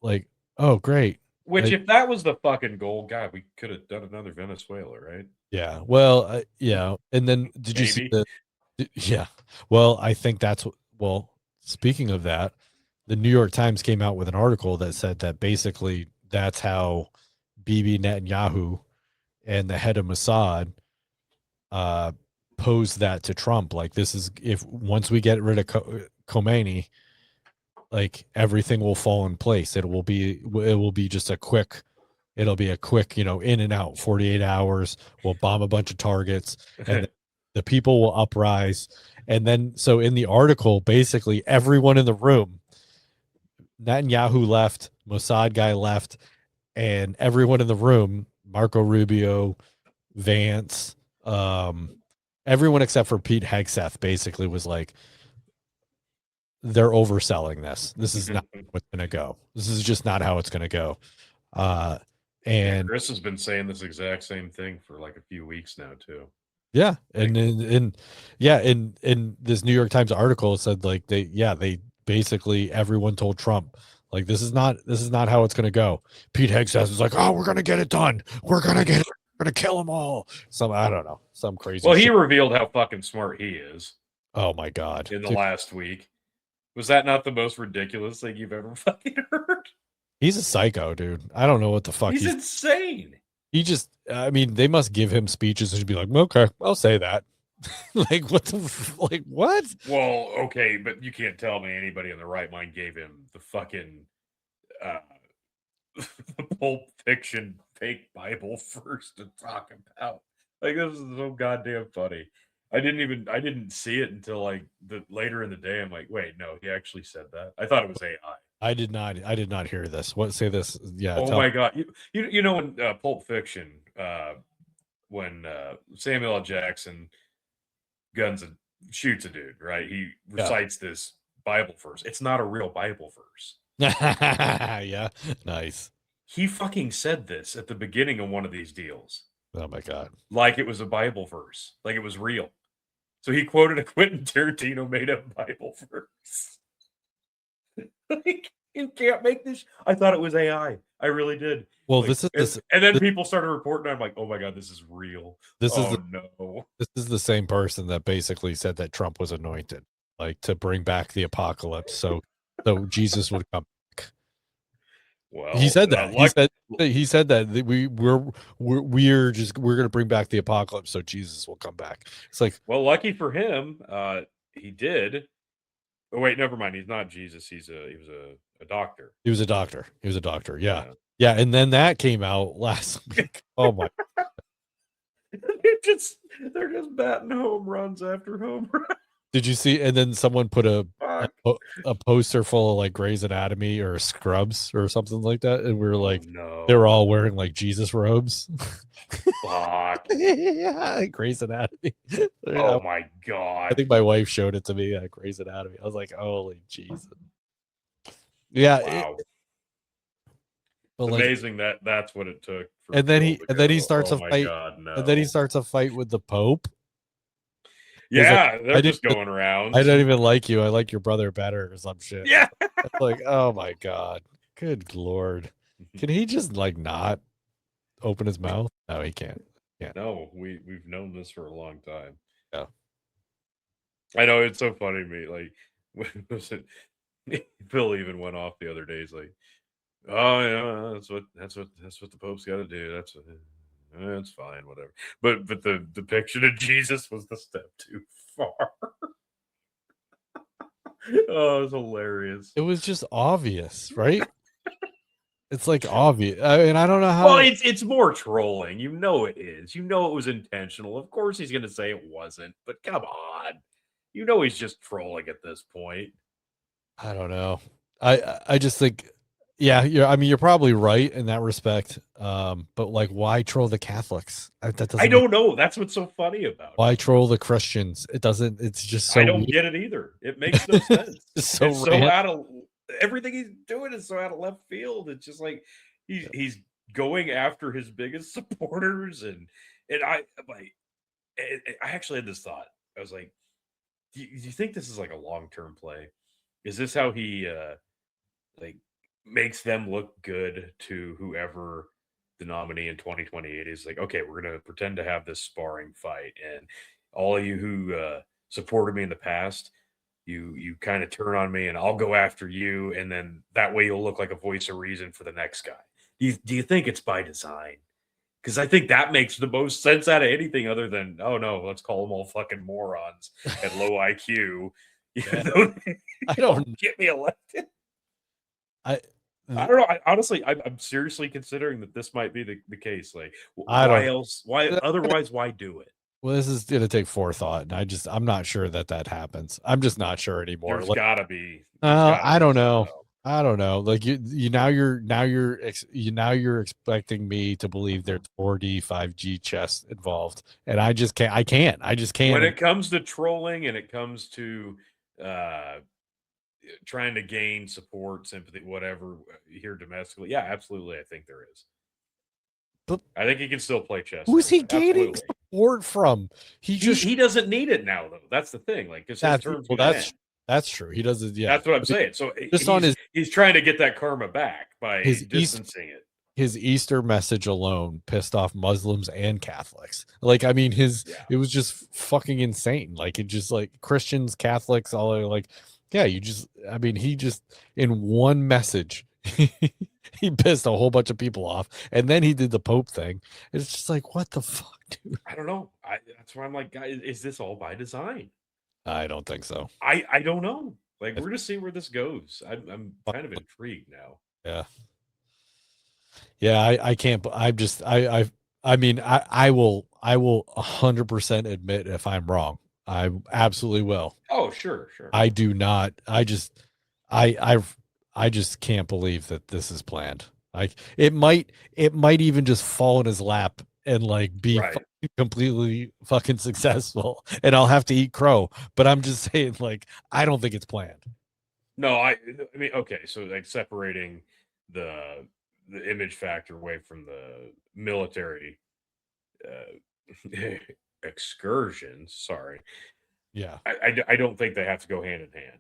Like, oh, great. Which, if that was the fucking goal, God, we could have done another Venezuela, right? Yeah. Well, yeah. And then did you see yeah. Well, I think speaking of that, the New York Times came out with an article that said that basically that's how Bibi Netanyahu and the head of Mossad posed that to Trump. Like, this is once we get rid of Khomeini, like everything will fall in place. It will be just a quick, in and out, 48 hours. We'll bomb a bunch of targets and the people will uprise. And then, so in the article, basically everyone in the room, Netanyahu left, Mossad guy left, and everyone in the room, Marco Rubio, Vance, everyone except for Pete Hegseth basically was like, they're overselling this. This is not what's going to go. This is just not how it's going to go. And Chris has been saying this exact same thing for like a few weeks now too. Yeah. And this New York Times article said like they basically, everyone told Trump, Like this is not how it's gonna go. Pete Hegseth is like, oh, we're gonna get it done. We're gonna get it. We're gonna kill them all. Some I don't know, some crazy. Well, he shit. revealed how fucking smart he is Oh my god! in the Dude, last week. Was that not the most ridiculous thing you've ever fucking heard? he's a psycho, dude. I don't know what the fuck He's insane. He just. I mean, they must give him speeches and be like, okay, I'll say that. Like what like what? Well, okay, but you can't tell me anybody in the right mind gave him the fucking the Pulp Fiction fake Bible first to talk about. Like this is so goddamn funny. I didn't see it until like the later in the day. I'm like, wait, no, he actually said that. I thought it was AI. I did not hear this. What say this? Yeah. Oh my god, you know in Pulp Fiction, when Samuel L. Jackson guns and shoots a dude, right? He recites this Bible verse. It's not a real Bible verse. Yeah, nice. He fucking said this at the beginning of one of these deals. Oh my god. Like it was a Bible verse, like it was real. So he quoted a Quentin Tarantino made up Bible verse. Like, you can't make this. I thought it was AI. I really did. Well, like, this is this, and then people started reporting. I'm like, oh my god, this is real. This is no. This is the same person that basically said that Trump was anointed, like to bring back the apocalypse, so Jesus would come back. Well, He said that. He said that we're going to bring back the apocalypse, so Jesus will come back. It's like, well, lucky for him, he did. Oh wait, never mind. He's not Jesus. He was a doctor. He was a doctor. Yeah. Yeah, and then that came out last week. Oh my! they're just batting home runs after home runs. Did you see? And then someone put a poster full of like Grey's Anatomy or Scrubs or something like that, and we were like, no, they were all wearing like Jesus robes. Fuck. Yeah, Grey's Anatomy. Oh my god! I think my wife showed it to me at Grey's Anatomy. I was like, holy Jesus! Yeah. Wow. But amazing that's what it took. And then he starts a fight. God, no. And then he starts a fight with the Pope. Yeah, like, they're just going around. I don't even like you. I like your brother better or some shit. Yeah. Like, oh my god. Good lord. Can he just like not open his mouth? No, he can't. Yeah. No, we've known this for a long time. Yeah. I know it's so funny to me. Like was it Bill even went off the other day. He's like, oh yeah, that's what the Pope's got to do. That's fine, whatever. But the depiction of Jesus was the step too far. Oh, it was hilarious. It was just obvious, right? It's like obvious. I mean, I don't know how. Well, it's more trolling. You know it is. You know it was intentional. Of course he's going to say it wasn't. But come on, you know he's just trolling at this point. I don't know. I just think. Yeah, you're probably right in that respect. But like, why troll the Catholics? That doesn't. I don't know. That's what's so funny about it. Why troll the Christians? It doesn't. It's just so. I don't get it either. It makes no sense. It's so out of everything he's doing is so out of left field. It's just like he's going after his biggest supporters, and I actually had this thought. I was like, do you think this is like a long-term play? Is this how he like makes them look good to whoever the nominee in 2028 is? Like, okay, we're gonna pretend to have this sparring fight, and all of you who supported me in the past, you kind of turn on me, and I'll go after you, and then that way you'll look like a voice of reason for the next guy. Do you think it's by design? Because I think that makes the most sense out of anything other than, oh no, let's call them all fucking morons at low IQ. Yeah. I don't get me elected. I don't know. Honestly, I'm seriously considering that this might be the case. Like, why else? Why otherwise? Why do it? Well, this is going to take forethought, and I'm not sure that happens. I'm just not sure anymore. There's gotta be. I don't know. I don't know. Like you're expecting me to believe there's 4D, 5G chess involved, and I just can't. I just can't. When it comes to trolling and it comes to trying to gain support, sympathy, whatever here domestically, yeah, absolutely, I think there is. But I think he can still play chess. Who's he gaining support from? He doesn't need it now, though. That's the thing. Like, because his term's gonna end. That's true. He does it. Yeah, That's what I'm saying. So just on he's trying to get that karma back by distancing it. his Easter message alone pissed off Muslims and Catholics. Like, I mean, it was just fucking insane. Like, it just like Christians, Catholics, all are like, yeah, I mean, he just in one message, he pissed a whole bunch of people off, and then he did the Pope thing. It's just like, what the fuck, dude? I don't know. That's why I'm like, guys, is this all by design? I don't think so. I don't know. Like, we're gonna see where this goes. I'm kind of intrigued now. Yeah. Yeah, I can't. I'm just. I mean, I will 100% admit if I'm wrong. I absolutely will. Oh, sure. I do not. I just can't believe that this is planned. Like, it might even just fall in his lap and like be completely fucking successful, and I'll have to eat crow. But I'm just saying, like, I don't think it's planned. No, I mean, okay, so like separating the image factor away from the military excursions. Sorry. Yeah. I don't think they have to go hand in hand.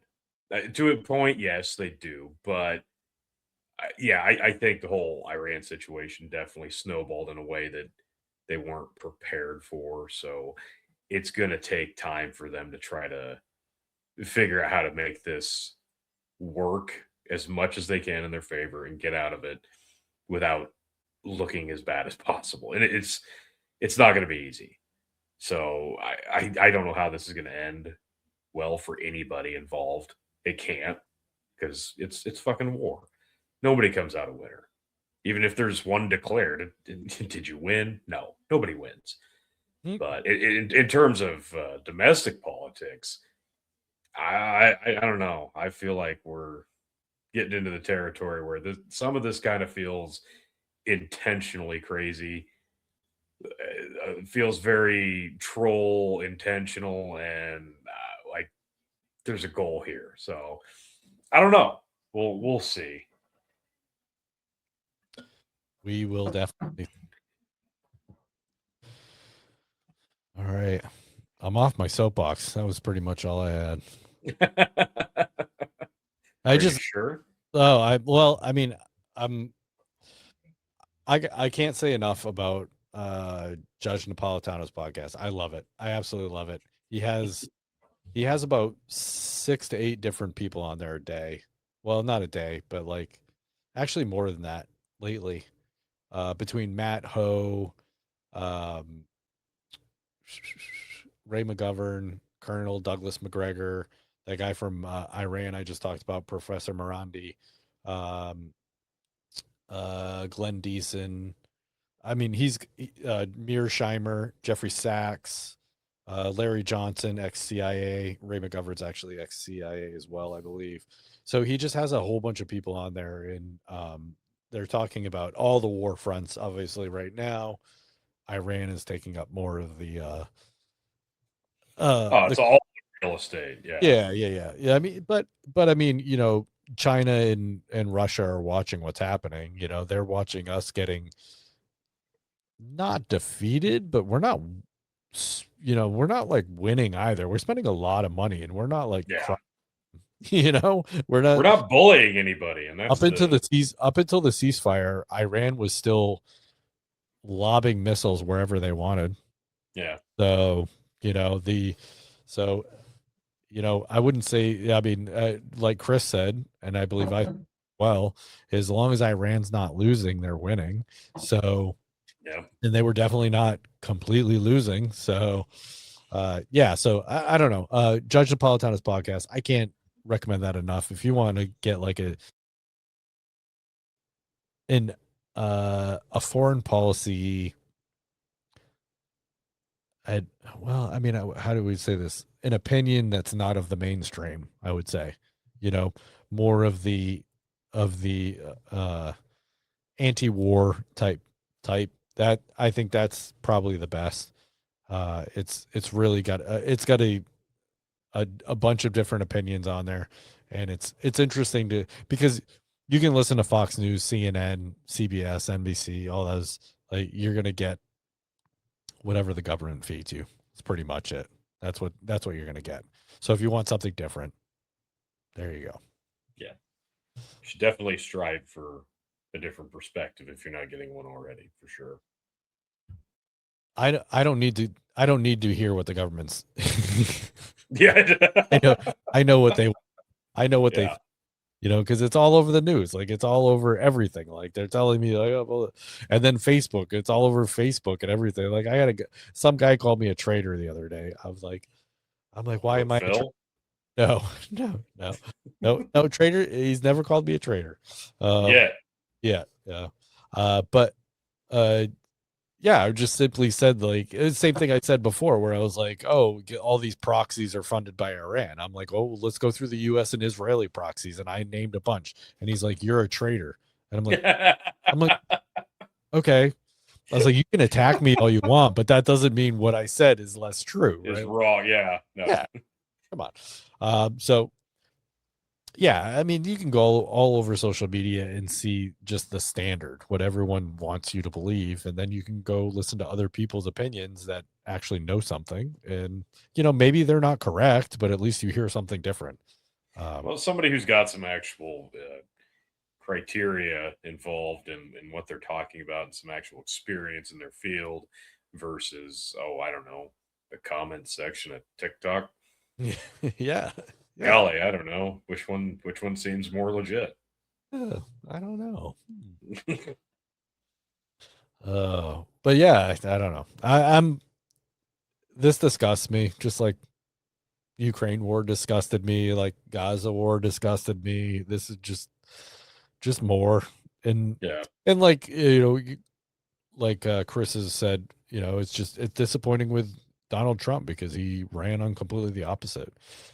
To a point, yes, they do. But I think the whole Iran situation definitely snowballed in a way that they weren't prepared for. So it's going to take time for them to try to figure out how to make this work as much as they can in their favor and get out of it without looking as bad as possible. And it's not going to be easy. So I don't know how this is going to end well for anybody involved. It can't, because it's fucking war. Nobody comes out a winner. Even if there's one declared, did you win? No, nobody wins. But in terms of domestic politics, I don't know. I feel like we're getting into the territory where some of this kind of feels intentionally crazy. Feels very troll intentional, and like there's a goal here. So I don't know. We'll see. We will definitely. All right. I'm off my soapbox. That was pretty much all I had. I just sure. Oh, I mean, I can't say enough about Judge Napolitano's podcast. I love it. I absolutely love it. He has about 6 to 8 different people on there a day. Well, not a day, but like actually more than that lately. Between Matt Ho, Ray McGovern, Colonel Douglas McGregor, that guy from Iran I just talked about, Professor Morandi, Glenn Deason. I mean, he's Mearsheimer, Jeffrey Sachs, Larry Johnson, ex-CIA. Ray McGovern's actually ex-CIA as well, I believe. So he just has a whole bunch of people on there, and they're talking about all the war fronts. Obviously, right now, Iran is taking up more of the. It's all real estate. Yeah. I mean, but I mean, you know, China and Russia are watching what's happening. You know, they're watching us getting not defeated, but we're not. You know, we're not like winning either. We're spending a lot of money, and we're not like. You know, we're not bullying anybody, and that's up until the ceasefire, Iran was still lobbing missiles wherever they wanted. Yeah. So you know I wouldn't say. I mean, like Chris said, and I believe as long as Iran's not losing, they're winning. So yeah, and they were definitely not completely losing. So so I don't know. Judge Napolitano's podcast, I can't recommend that enough. If you want to get like a foreign policy, how do we say this? An opinion that's not of the mainstream, I would say. You know, more of the anti-war type. That I think that's probably the best. It's really got a bunch of different opinions on there, and it's interesting because you can listen to Fox News, CNN, CBS, NBC, all those. Like, you're gonna get whatever the government feeds you. It's pretty much it. That's what you're gonna get. So if you want something different, There you go. Yeah. You should definitely strive for a different perspective if you're not getting one already, for sure. I don't need to hear what the government's. Yeah. I know what they Yeah. because it's all over the news. Like it's all over everything. Like they're telling me like, oh, well, and then Facebook, it's all over Facebook and everything. Like some guy called me a traitor the other day. I'm like, why am I a traitor? Phil? No, no, traitor. He's never called me a traitor. Yeah. Yeah. But yeah, I just simply said like it's the same thing I said before, where I was like, oh, all these proxies are funded by Iran. I'm like, oh, let's go through the U.S. and Israeli proxies, and I named a bunch, and he's like, you're a traitor, and I'm like, okay. I was like, you can attack me all you want, but that doesn't mean what I said is less true, Is right? wrong. Yeah. No. Yeah, come on. So yeah, I mean, you can go all over social media and see just the standard, what everyone wants you to believe, and then you can go listen to other people's opinions that actually know something, and maybe they're not correct, but at least you hear something different. Well, somebody who's got some actual criteria involved in what they're talking about and some actual experience in their field versus, oh, I don't know, the comment section of TikTok. Yeah, Golly, I don't know which one seems more legit. I don't know. But yeah, I don't know. I'm this disgusts me, just like Ukraine war disgusted me, like Gaza war disgusted me. This is just more. and Yeah. and like like Chris has said, it's disappointing with Donald Trump because he ran on completely the opposite.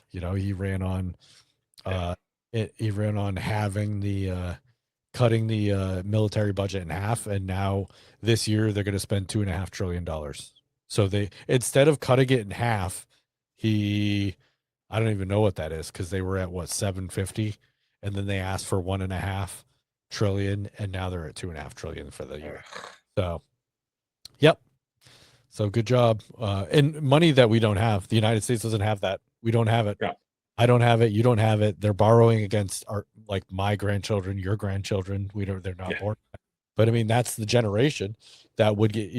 He ran on he ran on having the cutting the military budget in half, and now this year they're going to spend $2.5 trillion. So they, instead of cutting it in half, he, I don't even know what that is, because they were at what, 750, and then they asked for 1.5 trillion, and now they're at 2.5 trillion for the year. So yep. So good job. And money that we don't have. The United States doesn't have that. We don't have it. Yeah. I don't have it. You don't have it. They're borrowing against like my grandchildren, your grandchildren. They're not born. But I mean, that's the generation that would get,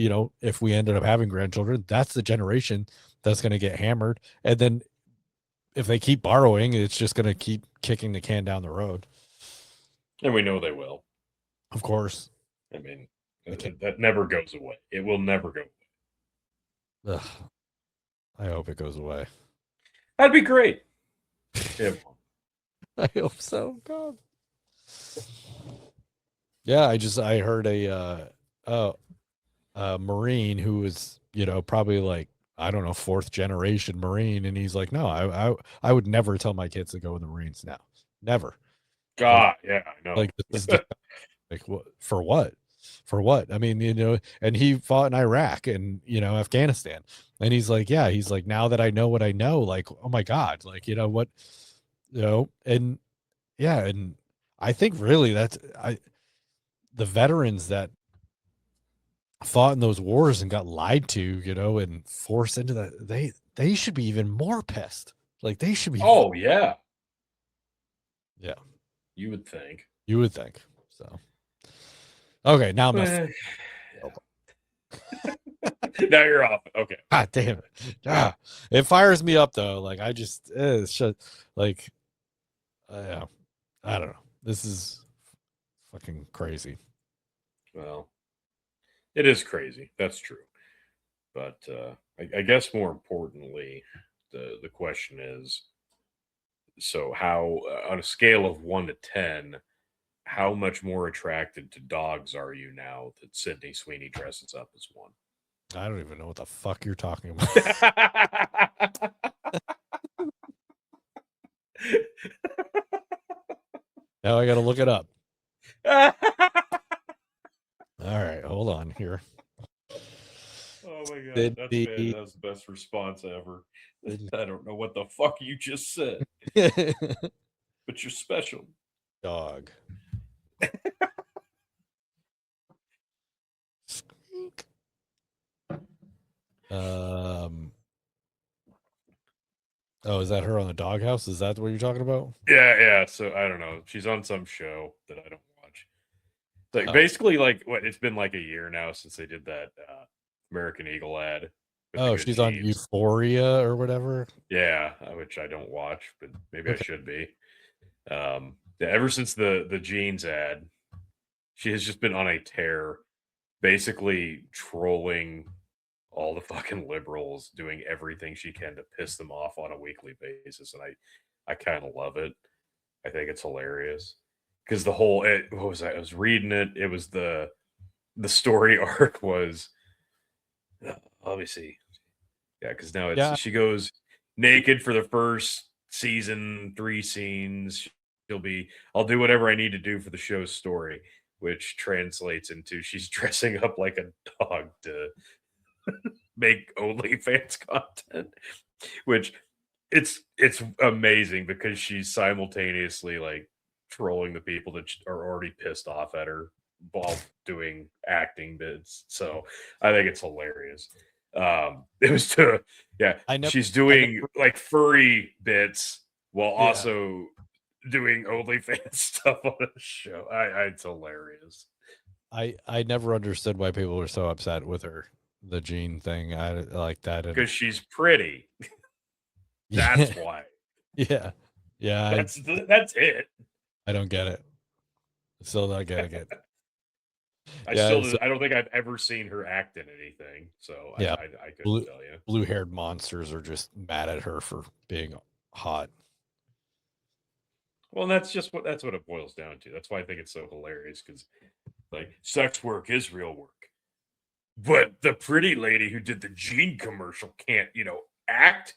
if we ended up having grandchildren, that's the generation that's going to get hammered. And then if they keep borrowing, it's just going to keep kicking the can down the road. And we know they will. Of course. I mean, that never goes away. It will never go away. Ugh. I hope it goes away. That'd be great. Yeah. I hope so. God. Yeah, I heard a Marine who was, probably like, I don't know, fourth generation Marine, and he's like, no, I would never tell my kids to go in the Marines now. Never. God, yeah, I know. Like this is like what for what? For what? I mean, and he fought in Iraq and Afghanistan. And he's like, yeah, he's like, now that I know what I know, like, oh my God, like, what, and yeah, and I think really the veterans that fought in those wars and got lied to, and forced into that, they should be even more pissed. Like they should be. Oh yeah. Yeah. You would think. You would think. So okay, now I'm now you're off. Okay. God damn it. It fires me up though. Like I just like I don't know. This is fucking crazy. Well, it is crazy. That's true. But I guess more importantly, the question is, so how on a scale of 1 to 10, how much more attracted to dogs are you now that Sydney Sweeney dresses up as one? I don't even know what the fuck you're talking about. Now I got to look it up. All right, hold on here. Oh my God, that's bad. That was the best response ever. I don't know what the fuck you just said, but you're special. Dog. Oh, is that her on the doghouse? Is that what you're talking about? Yeah. So I don't know. She's on some show that I don't watch. Like Oh, basically, like what it's been like a year now since they did that American Eagle ad with the oh, good she's on jeans. Euphoria or whatever. Yeah, which I don't watch, but maybe I Okay. should be. Yeah, ever since the jeans ad, she has just been on a tear, basically trolling all the fucking liberals, doing everything she can to piss them off on a weekly basis, and I kind of love it. I think it's hilarious because what was I was reading it. It was the story arc was let me see. Yeah, because now Yeah. she goes naked for the first season, 3 scenes. She'll be, I'll do whatever I need to do for the show's story, which translates into she's dressing up like a dog to make OnlyFans content, which it's amazing because she's simultaneously like trolling the people that are already pissed off at her while doing acting bits. So I think it's hilarious. It was to yeah, I never. she's I doing never. like furry bits while Yeah. also doing OnlyFans stuff on the show. It's hilarious I never understood why people were so upset with her, the Jean thing. I like that, and because she's pretty. yeah, That's why. yeah, yeah. That's it. I don't get it. Still not getting it. I Yeah, still so I don't think I've ever seen her act in anything, so yeah, I couldn't blue tell you. blue haired monsters are just mad at her for being hot. Well, that's what it boils down to. That's why I think it's so hilarious because like sex work is real work, but the pretty lady who did the Gene commercial can't act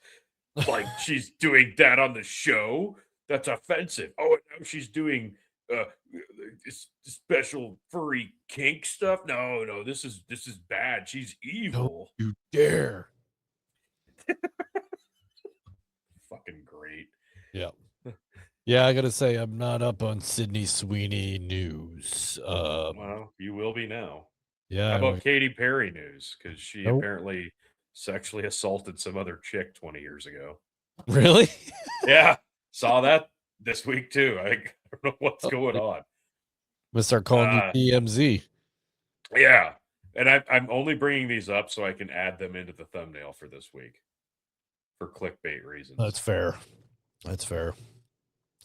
like she's doing that on the show. That's offensive. Oh, now she's doing special furry kink stuff. No, this is bad. She's Don't evil. you dare! Fucking great. Yeah, yeah. I gotta say, I'm not up on Sydney Sweeney news. Well, you will be now. Yeah, How about Katy Perry news? Because she nope. apparently sexually assaulted some other chick 20 years ago. Really? Yeah, saw that this week too. I don't know what's going I'm on. gonna start calling you TMZ. Yeah, and I'm only bringing these up so I can add them into the thumbnail for this week for clickbait reasons. That's fair. That's fair.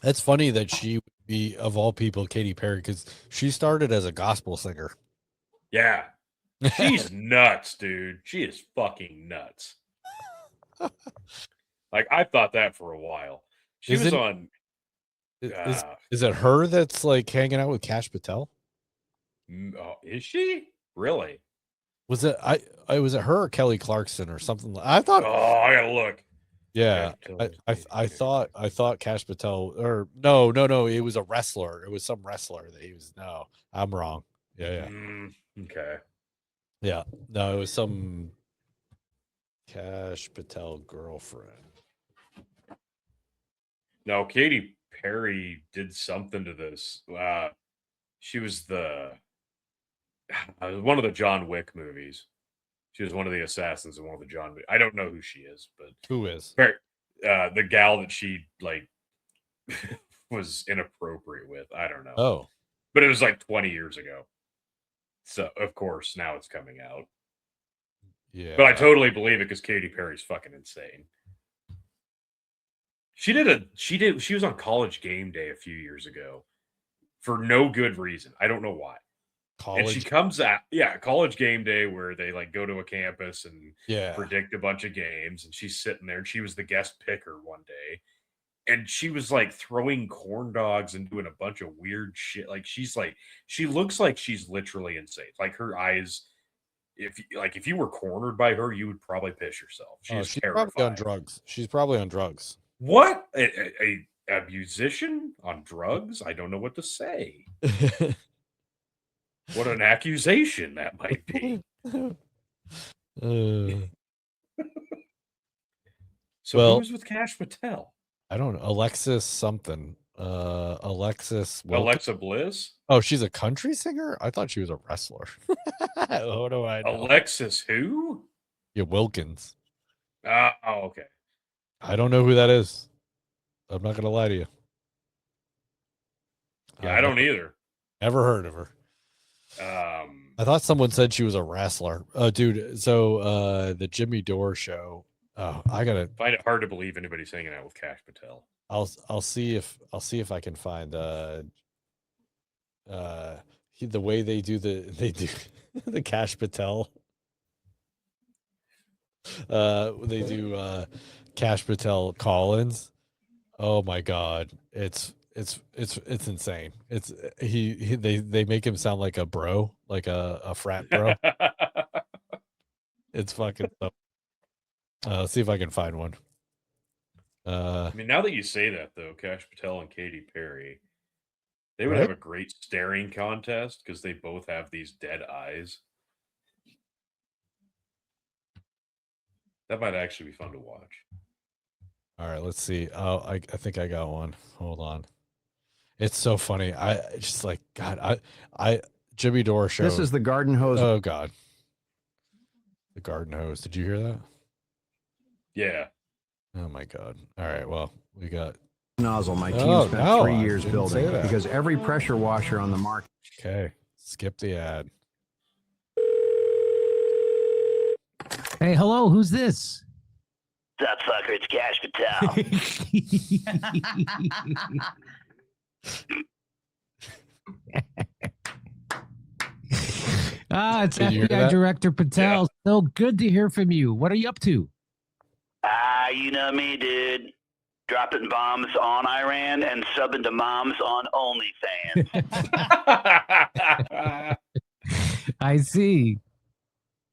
It's funny that she would be, of all people, Katy Perry, because she started as a gospel singer. Yeah, she's nuts, dude. She is fucking nuts. Like I thought that for a while. She was Isn't on. is is it her that's like hanging out with Cash Patel? Is she really? Was it was it her or Kelly Clarkson or something? I thought, Oh, I gotta look. yeah, I thought Cash Patel, or no, it was a wrestler. It was some wrestler that he was. No, I'm wrong. Yeah, Okay. yeah. No, it was some Cash Patel girlfriend. No, Katy Perry did something to this. She was one of the John Wick movies. She was one of the assassins in one of the John Wick. I don't know who she is, but Who is? the gal that she like was inappropriate with. I don't know, Oh, but it was like 20 years ago. So of course now it's coming out. yeah. But I totally believe it because Katy Perry's fucking insane. She was on College Game Day a few years ago for no good reason. I don't know why. And she College. comes out, yeah, College Game Day where they like go to a campus and Yeah. predict a bunch of games, and she's sitting there and she was the guest picker one day. And she was like throwing corn dogs and doing a bunch of weird shit. Like she looks like she's literally insane. Like her eyes, if you were cornered by her, you would probably piss yourself. She's She's terrifying. probably on drugs. She's probably on drugs. What? A musician on drugs? I don't know what to say. What an accusation that might be. So well, who's with Cash Patel? I don't know. Alexis something. Alexis Wilkins. Alexa Bliss? Oh, she's a country singer? I thought she was a wrestler. What do I know? Alexis who? Yeah, Wilkins. Oh, okay. I don't know who that is. I'm not gonna lie to you. Yeah, I don't either. Never heard of her. I thought someone said she was a wrestler. Oh, dude. So the Jimmy Dore Show. Oh, I gotta find it hard to believe anybody's hanging out with Cash Patel. I'll see if I can find the way they do the Cash Patel. They do Cash Patel call-ins. Oh my god, it's insane. It's they make him sound like a bro, like a frat bro. It's fucking. Let's see if I can find one. I mean, now that you say that, though, Cash Patel and Katy Perry, they would Right? have a great staring contest because they both have these dead eyes. That might actually be fun to watch. All right, let's see. Oh, I think I got one. Hold on. It's so funny. I just like God. I Jimmy Dore Show. This is the garden hose. Oh God. The garden hose. Did you hear that? Yeah. Oh my God. All right. Well, we got nozzle. My team Oh, spent no, 3 I years didn't building say that. because every pressure washer on the market. okay. Skip the ad. Hey, hello, who's this? What's up, fucker? It's Cash Patel. It's Did you hear FBI that? Director Patel. So good to hear from you. What are you up to? You know me, dude. Dropping bombs on Iran and subbing to moms on OnlyFans. I see.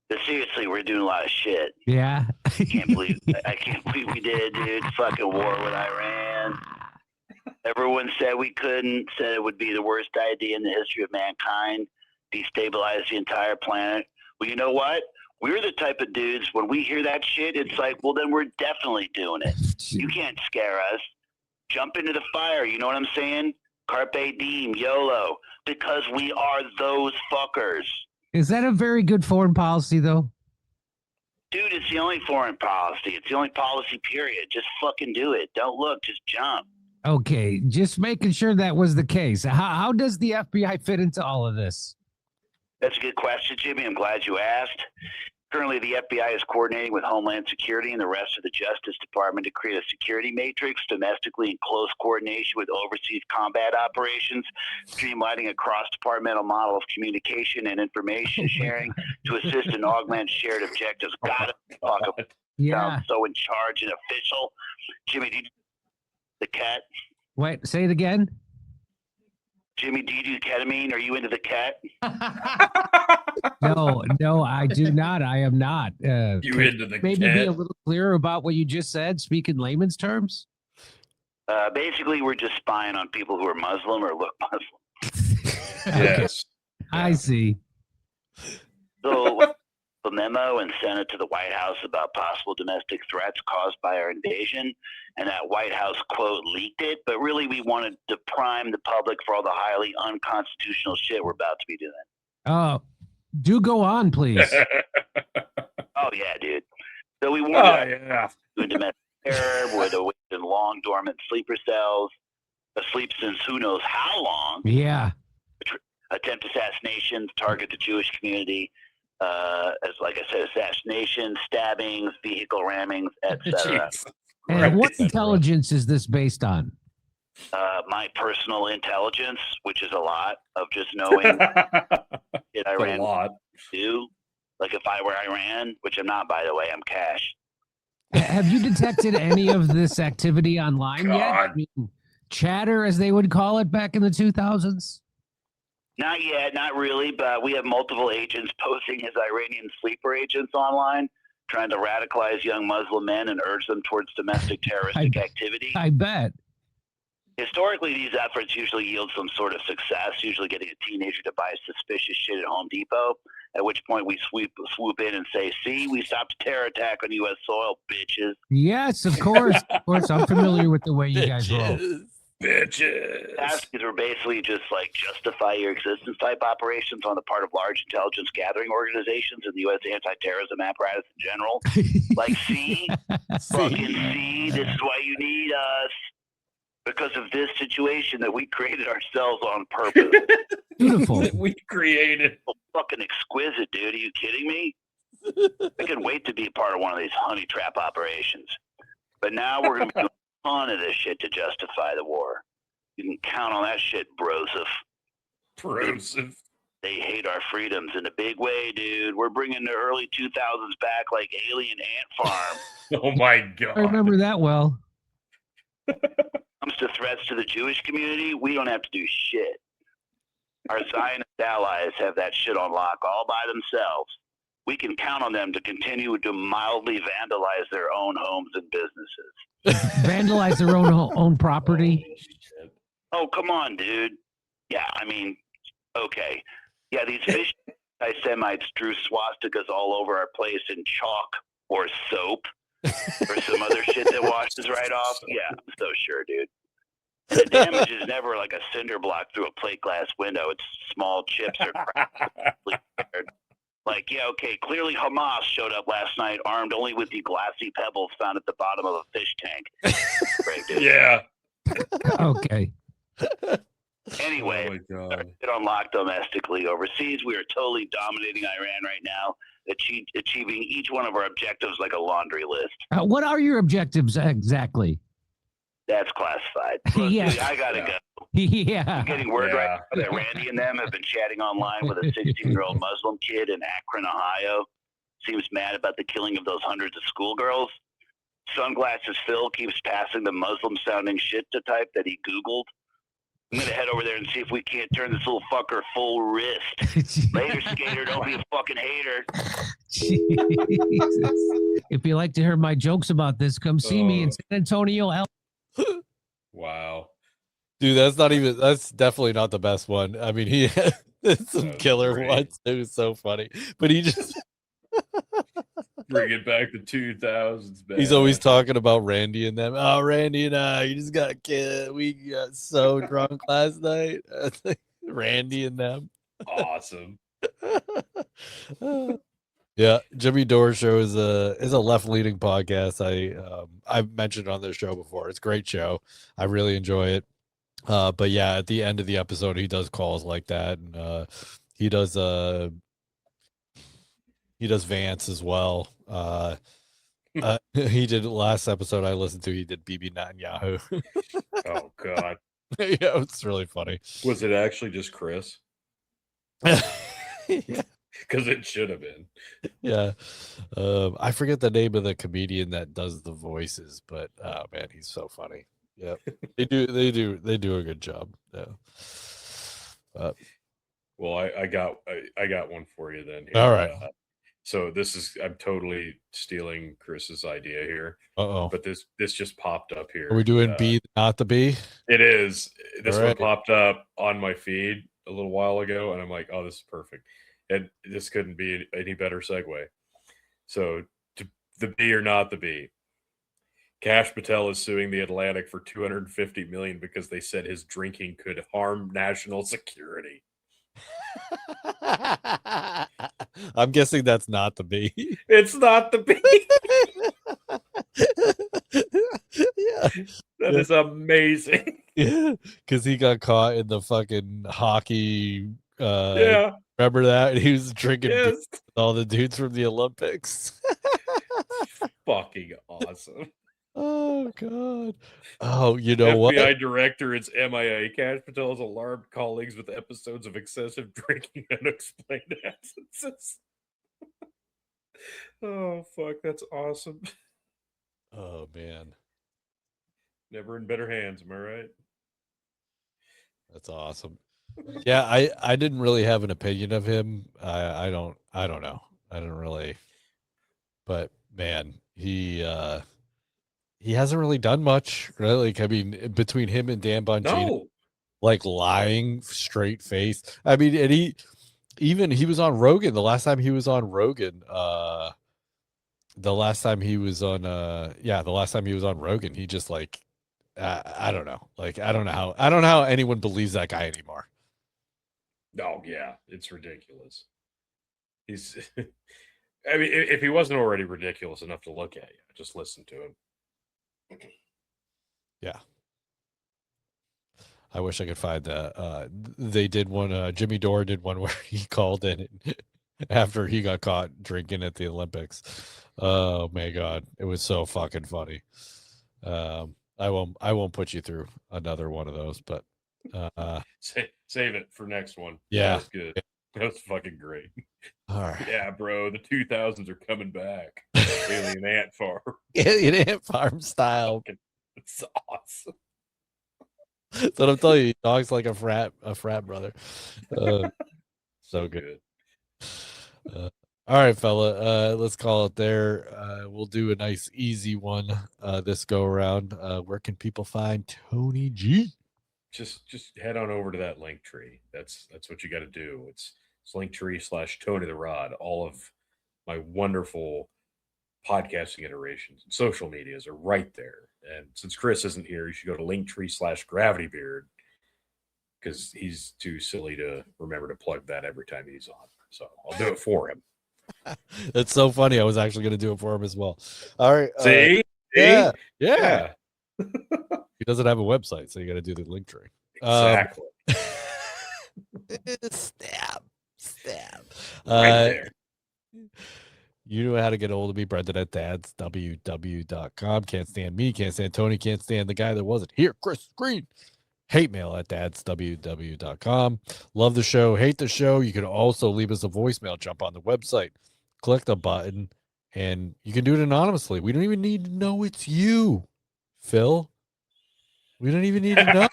But seriously, we're doing a lot of shit. Yeah. I can't believe we did, dude. Fucking war with Iran. Everyone said we couldn't. Said it would be the worst idea in the history of mankind. Destabilize the entire planet. Well, you know what? We're the type of dudes, when we hear that shit, it's like, well, then we're definitely doing it. You can't scare us. Jump into the fire, you know what I'm saying? Carpe diem, YOLO. Because we are those fuckers. Is that a very good foreign policy, though? Dude, it's the only foreign policy. It's the only policy, period. Just fucking do it. Don't look, just jump. Okay, just making sure that was the case. How does the FBI fit into all of this? That's a good question, Jimmy. I'm glad you asked. Currently, the FBI is coordinating with Homeland Security and the rest of the Justice Department to create a security matrix domestically in close coordination with overseas combat operations, streamlining a cross-departmental model of communication and information sharing to assist and augment shared objectives. Gotta talk about Yeah. sounds so in charge and official. Jimmy, do you do the cat? Wait, say it again. Jimmy, do you do ketamine? Are you into the cat? No, I do not. I am not. You into the maybe be a cat? little clearer about what you just said, speak in layman's terms? Basically, we're just spying on people who are Muslim or look Muslim. Yes. I see. So, a memo and sent it to the White House about possible domestic threats caused by our invasion, and that White House quote leaked it. But really, we wanted to prime the public for all the highly unconstitutional shit we're about to be doing. Do go on, please. Oh yeah, dude. So we Oh, wanted yeah. doing domestic terror, with in long dormant sleeper cells, asleep since who knows how long. Yeah. Attempt assassination, target the Jewish community. As like I said, assassinations, stabbings, vehicle rammings, etc. Jeez. And Right. what intelligence is this based on? My personal intelligence, which is a lot of just knowing did a Iran lot. do. Like if I were Iran, which I'm not, by the way, I'm Cash. Have you detected any of this activity online yet? God. I mean, chatter, as they would call it back in the 2000s? Not yet, not really, but we have multiple agents posing as Iranian sleeper agents online, trying to radicalize young Muslim men and urge them towards domestic terroristic activity. I bet. Historically, these efforts usually yield some sort of success, usually getting a teenager to buy suspicious shit at Home Depot, at which point we swoop in and say, see, we stopped a terror attack on U.S. soil, bitches. Yes, of course. Of course. I'm familiar with the way you guys roll. Bitches. Tasks are basically just like justify your existence type operations on the part of large intelligence gathering organizations and the U.S. anti-terrorism apparatus in general. Like, see? Fucking see? See, this is why you need us. Because of this situation that we created ourselves on purpose. Beautiful. That we created. Fucking exquisite, dude. Are you kidding me? I could wait to be a part of one of these honey trap operations. But now we're going to be doing a ton of this shit to justify the war. You can count on that shit, Broseph. Broseph. They hate our freedoms in a big way, dude. We're bringing the early 2000s back like Alien Ant Farm. Oh my God. I remember that well. Comes to threats to the Jewish community, we don't have to do shit. Our Zionist allies have that shit on lock all by themselves. We can count on them to continue to mildly vandalize their own homes and businesses. Vandalize their own property. Oh, come on, dude. Yeah, I mean, okay. Yeah, these fish anti-Semites drew swastikas all over our place in chalk or soap. Or some other shit that washes right off. Yeah, I'm so sure, dude. The damage is never like a cinder block through a plate glass window. It's small chips or cracks. Like, yeah, okay, clearly Hamas showed up last night armed only with the glassy pebbles found at the bottom of a fish tank. Great, dude. Yeah. Okay. Anyway, Oh my God. get unlocked domestically. Overseas, we are totally dominating Iran right now, achieving each one of our objectives like a laundry list. What are your objectives exactly? That's classified. Look, Yeah. dude, I gotta go. Yeah. I'm getting word right now that Randy and them have been chatting online with a 16-year-old Muslim kid in Akron, Ohio. Seems mad about the killing of those hundreds of schoolgirls. Sunglasses Phil keeps passing the Muslim-sounding shit to type that he Googled. I'm going to head over there and see if we can't turn this little fucker full wrist. Later, skater. Don't be a fucking hater. Jesus. If you like to hear my jokes about this, come see me in San Antonio. Wow. Dude, that's definitely not the best one. I mean, he had some killer great. ones. It was so funny. But he just Bring it back to 2000s, man. he's always talking about Randy and them. Oh, Randy and I, you just got killed. We got so drunk last night. Randy and them. Awesome. Yeah, Jimmy Dore Show is a left-leaning podcast. I've mentioned on this show before. It's a great show. I really enjoy it. But yeah, at the end of the episode, he does calls like that, and he does Vance as well. He did last episode I listened to. He did BB Netanyahu. Oh God. Yeah, it's really funny. Was it actually just Chris? Yeah. Because it should have been. Yeah. I forget the name of the comedian that does the voices, but oh man, he's so funny. Yeah. They do a good job. Yeah. Well, I got one for you then. All right. So I'm totally stealing Chris's idea here. Uh-oh. But this just popped up here. Are we doing B, not the B? It is. This All one right. popped up on my feed a little while ago, and I'm like, oh, this is perfect. And this couldn't be any better segue. So, the B or not the B. Kash Patel is suing the Atlantic for $250 million because they said his drinking could harm national security. I'm guessing that's not the B. It's not the B. Yeah. That is amazing. Yeah, because he got caught in the fucking hockey. Yeah. Remember that? He was drinking beer Yes. with all the dudes from the Olympics. Fucking awesome. Oh God. Oh, you know FBI what? director is MIA. Kash Patel has alarmed colleagues with episodes of excessive drinking and unexplained absences. Oh fuck, that's awesome. Oh man, Never in better hands, am I right? that's awesome. Yeah, I didn't really have an opinion of him. I don't know. I don't really. But man, he hasn't really done much. Really. Like, I mean, between him and Dan Bongino, No. like lying straight face. I mean, and he was on Rogan the last time he was on Rogan. The last time he was on Rogan, he just like I don't know. Like I don't know how anyone believes that guy anymore. Oh yeah, it's ridiculous. He's I mean, if he wasn't already ridiculous enough to look at, just listen to him. I wish I could find that. They did one. Jimmy Dore did one where he called in after he got caught drinking at the Olympics. Oh my god, it was so fucking funny. I won't put you through another one of those, but Save it for next one. Yeah. That was good. That was fucking great. all right. Yeah, bro, the 2000s are coming back. Alien Ant Farm. Alien Ant Farm style. It's awesome. That's what I'm telling you. Dog's like a frat brother. So good. All right, fella. Let's call it there. We'll do a nice, easy one this go around. Where can people find Tony G? Just head on over to that link tree. That's what you got to do. It's Linktree/Tony the Rod. All of my wonderful podcasting iterations and social medias are right there. And since Chris isn't here, you should go to Linktree/GravityBeard because he's too silly to remember to plug that every time he's on. So I'll do it for him. That's so funny. I was actually going to do it for him as well. All right. See? Yeah. Yeah. He doesn't have a website, so you got to do the link tree. Exactly. Stab. Right there. You know how to get a hold of me, Brendan at dadsww.com. Can't stand me, can't stand Tony, can't stand the guy that wasn't here, Chris Green. Hate mail at dadsww.com. Love the show, hate the show. You can also leave us a voicemail. Jump on the website, click the button, and you can do it anonymously. We don't even need to know it's you, Phil. We don't even need to know.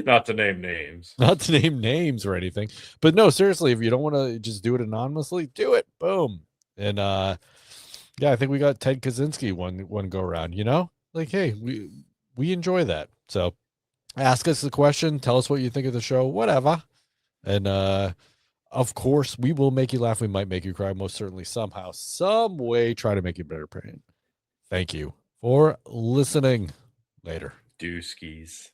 Not to name names. Not to name names or anything. But no, seriously, if you don't want to just do it anonymously, do it. Boom. And yeah, I think we got Ted Kaczynski one go around, you know? Like, hey, we enjoy that. So ask us the question, tell us what you think of the show, whatever. And of course, we will make you laugh. We might make you cry, most certainly, somehow, some way, try to make you better parent. Thank you for listening. Later. Dooskies.